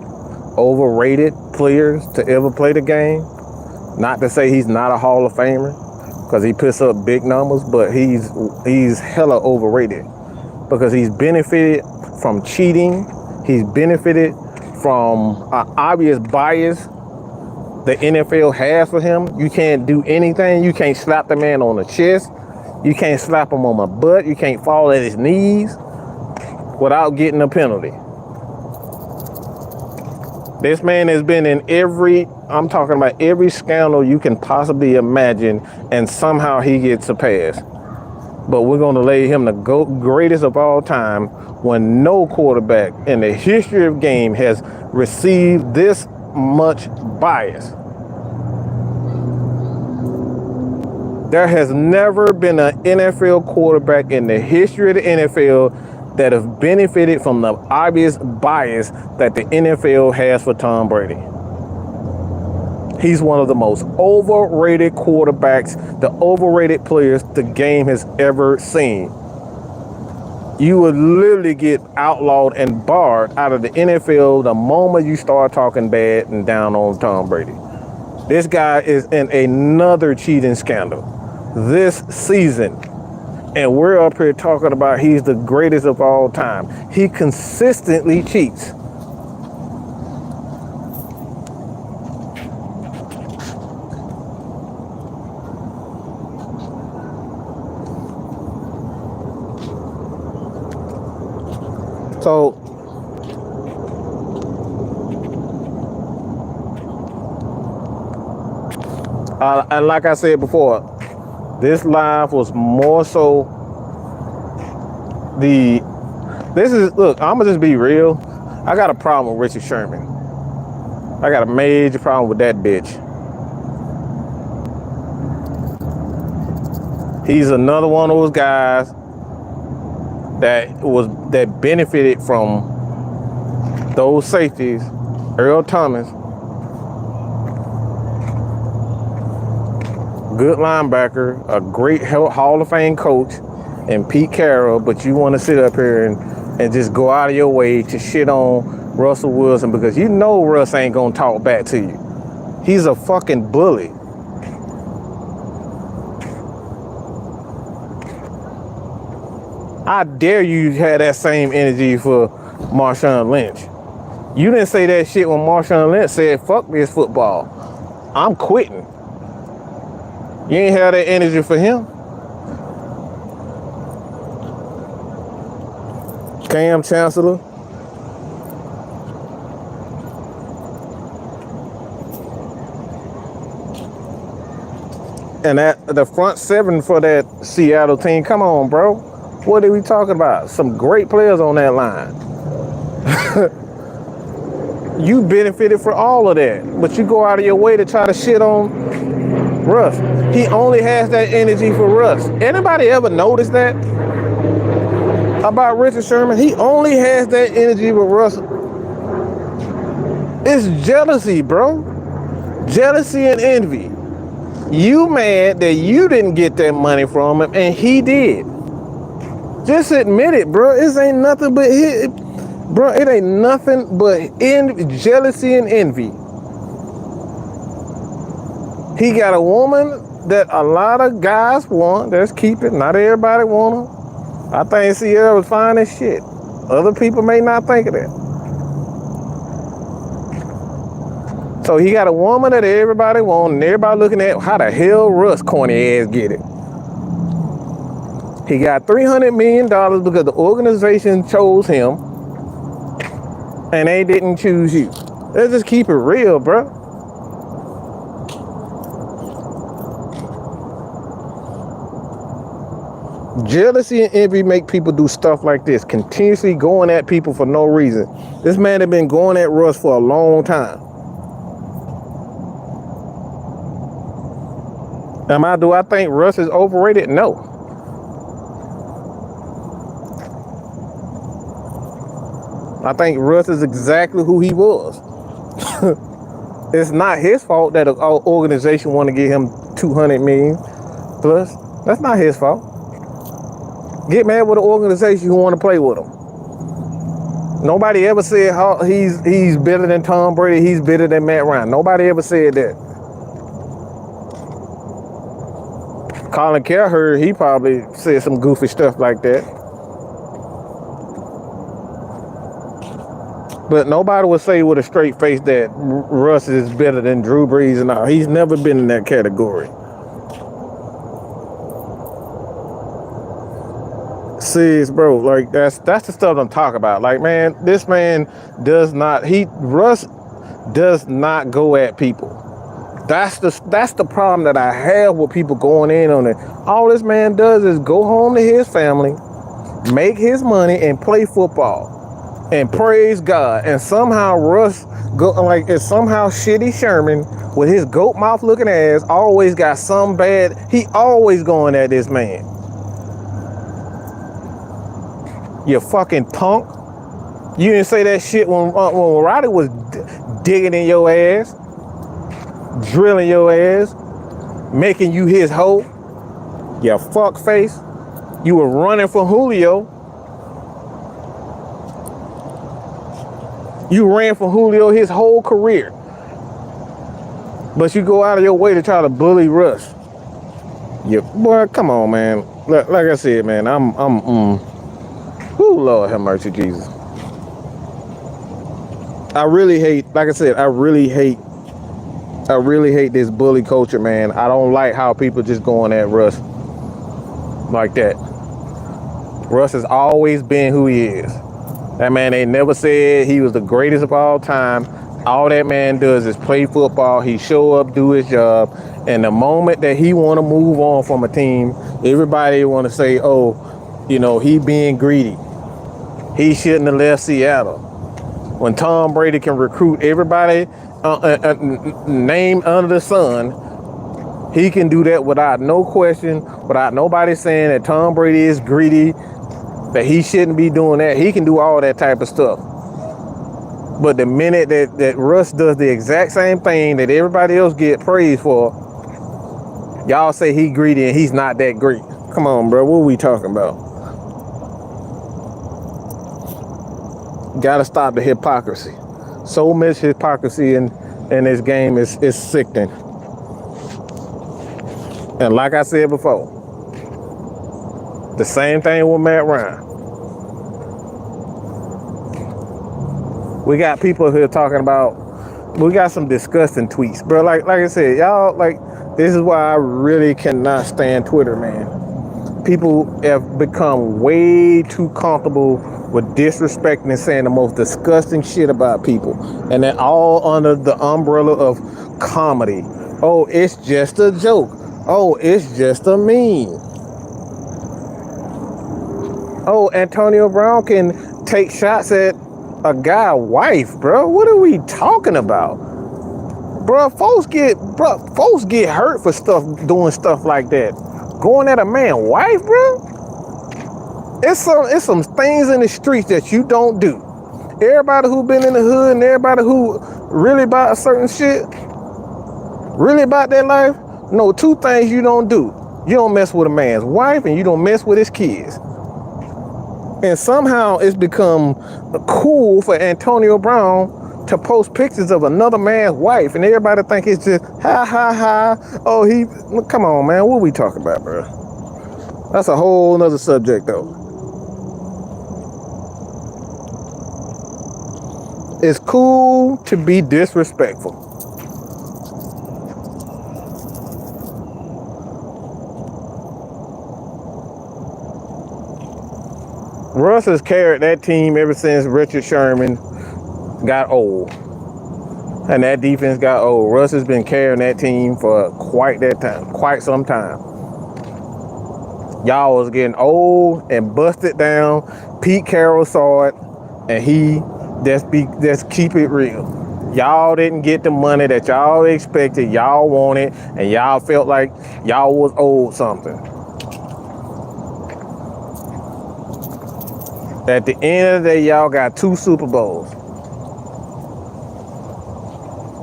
overrated players to ever play the game. Not to say he's not a Hall of Famer, because he puts up big numbers, but he's hella overrated because he's benefited from cheating. He's benefited from an obvious bias the NFL has for him. You can't do anything. You can't slap the man on the chest. You can't slap him on the butt. You can't fall at his knees without getting a penalty. This man has been in I'm talking about every scandal you can possibly imagine, and somehow he gets a pass. But we're going to lay him the greatest of all time when no quarterback in the history of game has received this much bias. There has never been an NFL quarterback in the history of the NFL that have benefited from the obvious bias that the NFL has for Tom Brady. He's one of the most overrated quarterbacks, the overrated players the game has ever seen. You would literally get outlawed and barred out of the NFL the moment you start talking bad and down on Tom Brady. This guy is in another cheating scandal this season. And we're up here talking about he's the greatest of all time. He consistently cheats. So, and like I said before, this live was more so look, I'm gonna just be real. I got a problem with Richard Sherman. I got a major problem with that bitch. He's another one of those guys that benefited from those safeties. Earl Thomas, good linebacker, a great Hall of Fame coach, and Pete Carroll, but you want to sit up here and just go out of your way to shit on Russell Wilson because you know Russ ain't gonna talk back to you. He's a fucking bully. I dare you have that same energy for Marshawn Lynch. You didn't say that shit when Marshawn Lynch said, fuck this football. I'm quitting. You ain't have that energy for him. Cam Chancellor. And the front seven for that Seattle team, come on, bro. What are we talking about? Some great players on that line. You benefited from all of that, but you go out of your way to try to shit on Russ. He only has that energy for Russ. Anybody ever notice that about Richard Sherman? He only has that energy with Russ. It's jealousy, bro. Jealousy and envy. You mad that you didn't get that money from him and he did. Just admit it, bro. It ain't nothing but bro. It ain't nothing but jealousy and envy. He got a woman that a lot of guys want. Let's keep it. Not everybody want her. I think Sierra was fine as shit. Other people may not think of that. So he got a woman that everybody want, and everybody looking at how the hell Russ corny ass get it. He got $300 million because the organization chose him, and they didn't choose you. Let's just keep it real, bro. Jealousy and envy make people do stuff like this, continuously going at people for no reason. This man had been going at Russ for a long time. Do I think Russ is overrated? No. I think Russ is exactly who he was. It's not his fault that an organization want to give him $200 million plus. That's not his fault. Get mad with an organization who want to play with him. Nobody ever said how he's better than Tom Brady. He's better than Matt Ryan. Nobody ever said that. Colin Cowherd, he probably said some goofy stuff like that. But nobody would say with a straight face that Russ is better than Drew Brees and all. He's never been in that category. Serious, bro. Like that's the stuff I'm talking about. Like, man, this man Russ does not go at people. That's the problem that I have with people going in on it. All this man does is go home to his family, make his money, and play football, and praise God. And somehow Russ somehow shitty Sherman with his goat mouth looking ass always got some bad. He always going at this man. You fucking punk. You didn't say that shit when Roddy was digging in your ass, drilling your ass, making you his hoe. You fuck face. You were running for Julio. You ran for Julio his whole career. But you go out of your way to try to bully Russ. Boy, come on, man. Like I said, man, oh, Lord have mercy, Jesus. I really hate this bully culture, man. I don't like how people just going at Russ like that. Russ has always been who he is. That man ain't never said he was the greatest of all time. All that man does is play football. He show up, do his job. And the moment that he want to move on from a team, everybody want to say, oh, you know, he being greedy. He shouldn't have left Seattle. When Tom Brady can recruit everybody named under the sun, he can do that without no question, without nobody saying that Tom Brady is greedy, that he shouldn't be doing that. He can do all that type of stuff. But the minute that Russ does the exact same thing that everybody else get praised for, y'all say he greedy and he's not that great. Come on, bro. What are we talking about? Gotta stop the hypocrisy. So much hypocrisy in this game is sickening. And like I said before, the same thing with Matt Ryan. We got people here talking about, we got some disgusting tweets, bro. Like I said, y'all, like, this is why I really cannot stand Twitter, man. People have become way too comfortable with disrespecting and saying the most disgusting shit about people. And then all under the umbrella of comedy. Oh, it's just a joke. Oh, it's just a meme. Oh, Antonio Brown can take shots at a guy's wife, bro. What are we talking about? Bro, folks get hurt for doing stuff like that. Going at a man's wife, bro. It's some things in the streets that you don't do. Everybody who been in the hood and everybody who really about a certain shit, really about their life, know two things you don't do. You don't mess with a man's wife and you don't mess with his kids. And somehow it's become cool for Antonio Brown to post pictures of another man's wife and everybody think it's just ha ha ha. Oh, come on, man. What are we talking about, bro? That's a whole nother subject though. It's cool to be disrespectful. Russ has carried that team ever since Richard Sherman got old. And that defense got old. Russ has been carrying that team for quite some time. Y'all was getting old and busted down. Pete Carroll saw it, and he just keep it real. Y'all didn't get the money that y'all expected, y'all wanted, and y'all felt like y'all was owed something. At the end of the day, y'all got 2 Super Bowls.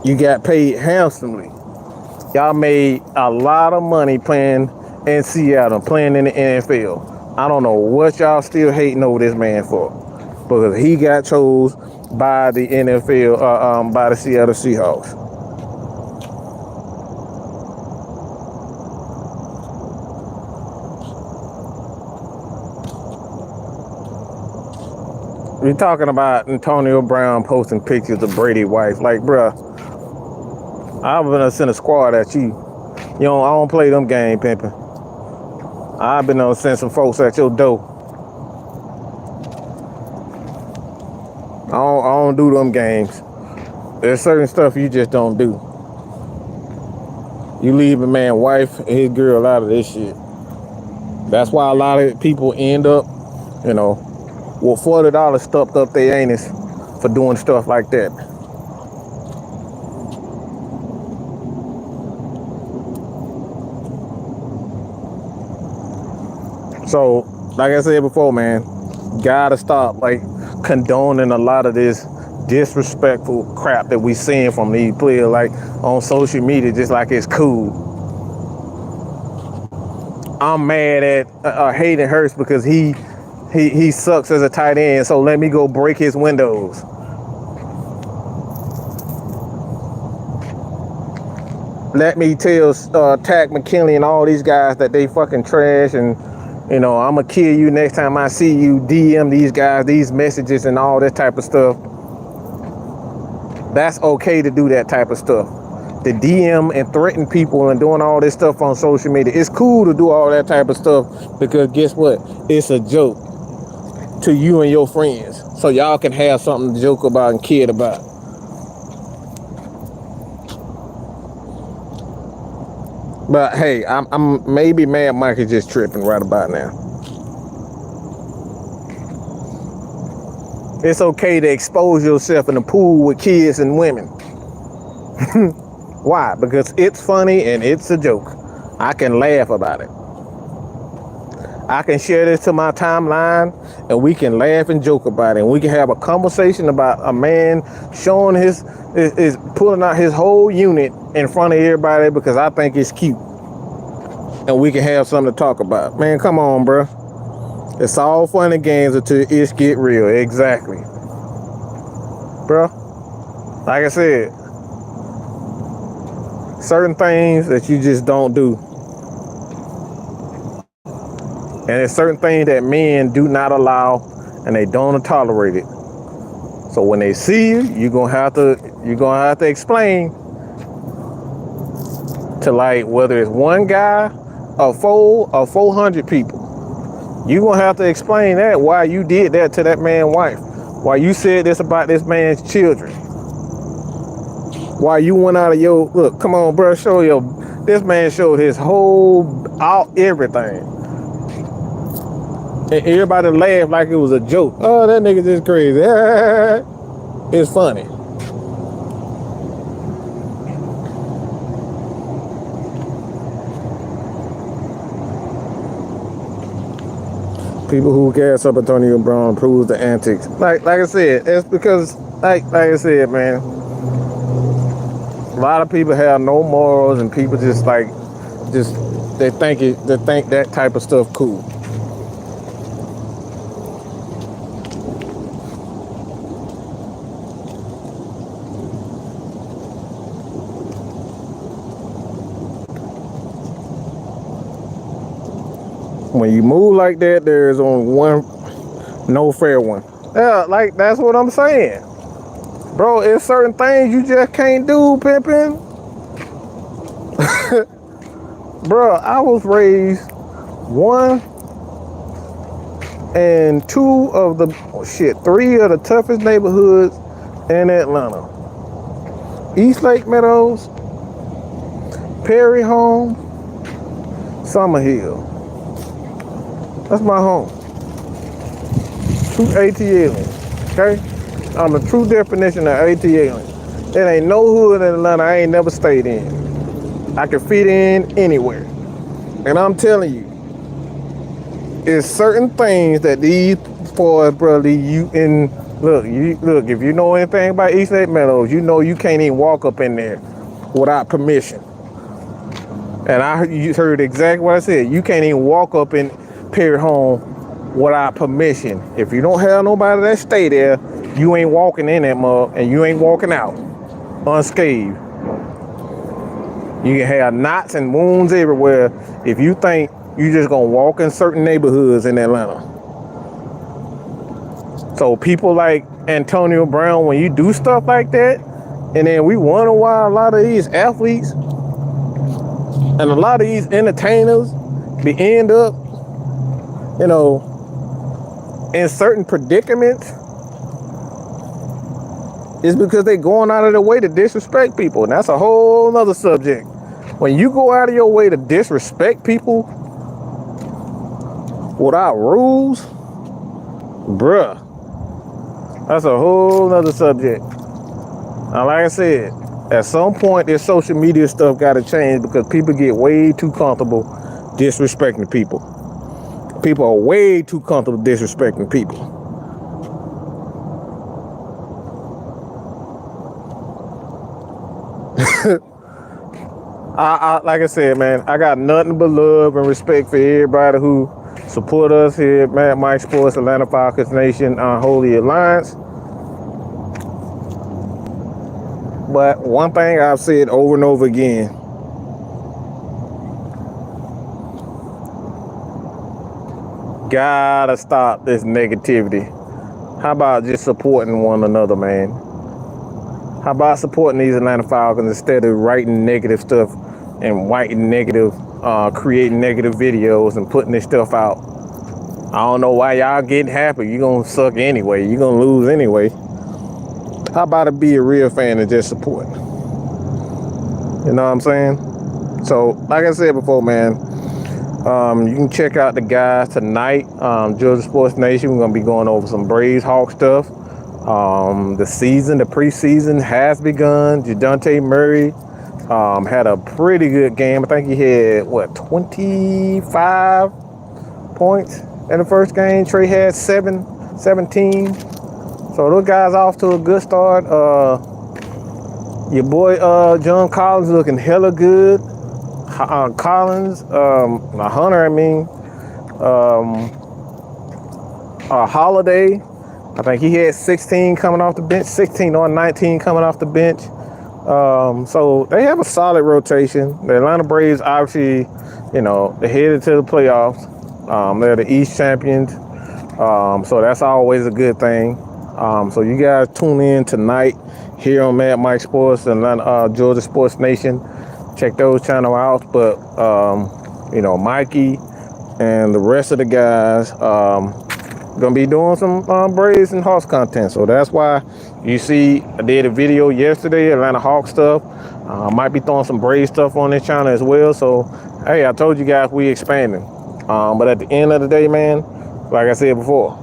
You got paid handsomely. Y'all made a lot of money playing in Seattle, playing in the NFL. I don't know what y'all still hating over this man for, because he got chose by the NFL, by the Seattle Seahawks. We're talking about Antonio Brown posting pictures of Brady's wife. Like, bruh, I'm gonna send a squad at you. I don't play them game pimping. I've been gonna send some folks at your door. I don't do them games. There's certain stuff you just don't do. You leave a man's wife and his girl out of this shit. That's why a lot of people end up, with $40 stuffed up their anus for doing stuff like that. So, like I said before, man, gotta stop condoning a lot of this disrespectful crap that we seeing from these players on social media, just like it's cool. I'm mad at Hayden Hurst because he sucks as a tight end, so let me go break his windows. Let me tell Tack McKinley and all these guys that they fucking trash, and I'm gonna kill you next time I see you. DM these guys these messages and all that type of stuff. That's okay to do that type of stuff. To DM and threaten people and doing all this stuff on social media. It's cool to do all that type of stuff because guess what? It's a joke to you and your friends, so y'all can have something to joke about and kid about. But hey, I'm maybe Mad Mike is just tripping right about now. It's okay to expose yourself in the pool with kids and women. Why? Because it's funny and it's a joke. I can laugh about it. I can share this to my timeline and we can laugh and joke about it. And we can have a conversation about a man showing is pulling out his whole unit in front of everybody because I think it's cute. And we can have something to talk about. Man, come on, bro. It's all fun and games until it get real. Exactly. Bro, like I said, certain things that you just don't do. And there's certain things that men do not allow and they don't tolerate it. So when they see you, you're gonna have to explain to whether it's one guy or 400 people. You're gonna have to explain that why you did that to that man's wife. Why you said this about this man's children. Why you went out of your look, come on, bro, this man showed his everything. And everybody laughed like it was a joke. Oh, that nigga just crazy. It's funny. People who gas up Antonio Brown proves the antics. Like I said, it's because like I said, man, a lot of people have no morals, and people just they think that type of stuff cool. When you move like that, there's only one no fair one. Yeah, like that's what I'm saying. Bro, it's certain things you just can't do, pimpin'. Bro, I was raised one and two of the three of the toughest neighborhoods in Atlanta. East Lake Meadows, Perry Home, Summer Hill. That's my home. True ATL, okay? I'm the true definition of ATL. There ain't no hood in Atlanta I ain't never stayed in. I can fit in anywhere. And I'm telling you, it's certain things that these boys, brother, if you know anything about East Lake Meadows, you know you can't even walk up in there without permission. And you heard exactly what I said. You can't even walk up in Perry Home without permission. If you don't have nobody that stay there, you ain't walking in that mug, and you ain't walking out unscathed. You can have knots and wounds everywhere if you think you just gonna walk in certain neighborhoods in Atlanta. So people like Antonio Brown, when you do stuff like that, and then we wonder why a lot of these athletes and a lot of these entertainers end up, in certain predicaments, is because they going out of their way to disrespect people. And that's a whole other subject. When you go out of your way to disrespect people without rules, bruh, that's a whole other subject. Now, like I said, at some point, this social media stuff got to change because people get way too comfortable disrespecting people. People are way too comfortable disrespecting people. Like I said, man, I got nothing but love and respect for everybody who support us here at Mad Mike Sports, Atlanta Falcons Nation, Unholy Alliance. But one thing I've said over and over again, gotta stop this negativity. How about just supporting one another, man? How about supporting these Atlanta Falcons instead of writing negative stuff and creating negative videos and putting this stuff out? I don't know why y'all getting happy. You're gonna suck anyway. You're gonna lose anyway. How about it be a real fan and just support? You know what I'm saying? So, like I said before, man, you can check out the guys tonight. Georgia Sports Nation, we're gonna be going over some Braves Hawk stuff. The preseason has begun. Jadante Murray had a pretty good game. I think he had 25 points in the first game. Trey had 17. So those guys off to a good start. Your boy John Collins looking hella good. Holiday, I think he had 16 coming off the bench, 16 or 19 coming off the bench. So they have a solid rotation. The Atlanta Braves, obviously, they're headed to the playoffs. They're the East champions. So that's always a good thing. So you guys tune in tonight here on Mad Mike Sports and Georgia Sports Nation. Check those channels out. But, Mikey and the rest of the guys gonna be doing some Braves and Hawks content. So that's why you see I did a video yesterday, Atlanta Hawks stuff. Might be throwing some Braves stuff on this channel as well. So, hey, I told you guys we expanding. But at the end of the day, man, like I said before,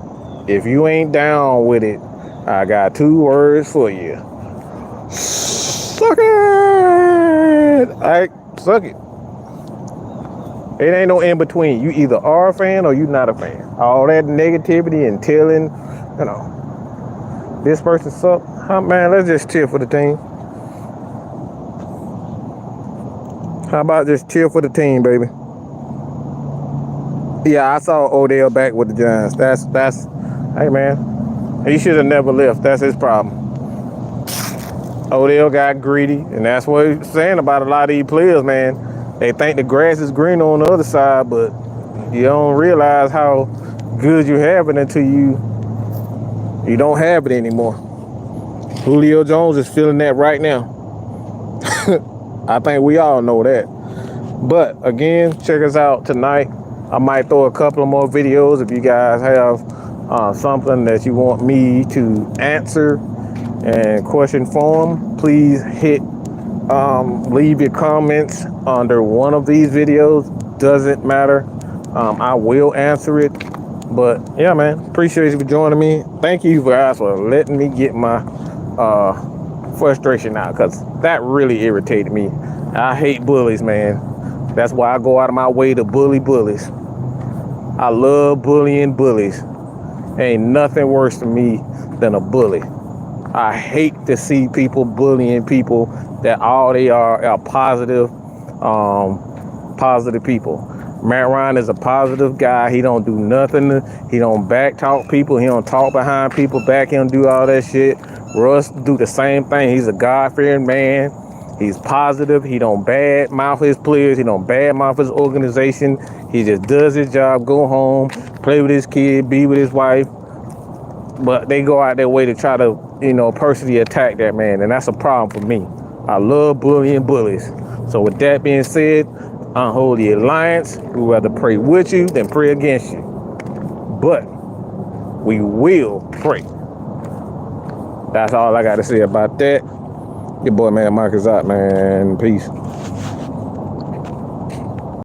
if you ain't down with it, I got 2 words for you. Suck it! Alright, suck it. It ain't no in between. You either are a fan or you not a fan. All that negativity and telling, you know, this person suck. Man, let's just cheer for the team. How about just cheer for the team, baby? Yeah, I saw Odell back with the Giants. That's hey man, he should have never left. That's his problem. Odell got greedy, and that's what he's saying about a lot of these players, man. They think the grass is green on the other side, but you don't realize how good you have it until you don't have it anymore. Julio Jones is feeling that right now. I think we all know that. But again, check us out tonight. I might throw a couple of more videos if you guys have something that you want me to answer in question form. Please leave your comments under one of these videos. Doesn't matter. I will answer it. But yeah, man, appreciate you for joining me. Thank you guys for letting me get my frustration out, because that really irritated me. I hate bullies, man. That's why I go out of my way to bully bullies. I love bullying bullies. Ain't nothing worse to me than a bully. I hate to see people bullying people that all they are positive people. Matt Ryan is a positive guy. He don't do nothing. He don't back talk people. He don't talk behind people back. He don't do all that shit. Russ do the same thing. He's a God-fearing man. He's positive. He don't bad mouth his players. He don't bad mouth his organization. He just does his job, go home, play with his kid, be with his wife. But they go out their way to try to, personally attack that man. And that's a problem for me. I love bullying bullies. So with that being said, Unholy Alliance, we rather pray with you than pray against you. But we will pray. That's all I got to say about that. Your boy, man, Mark is out, man. Peace.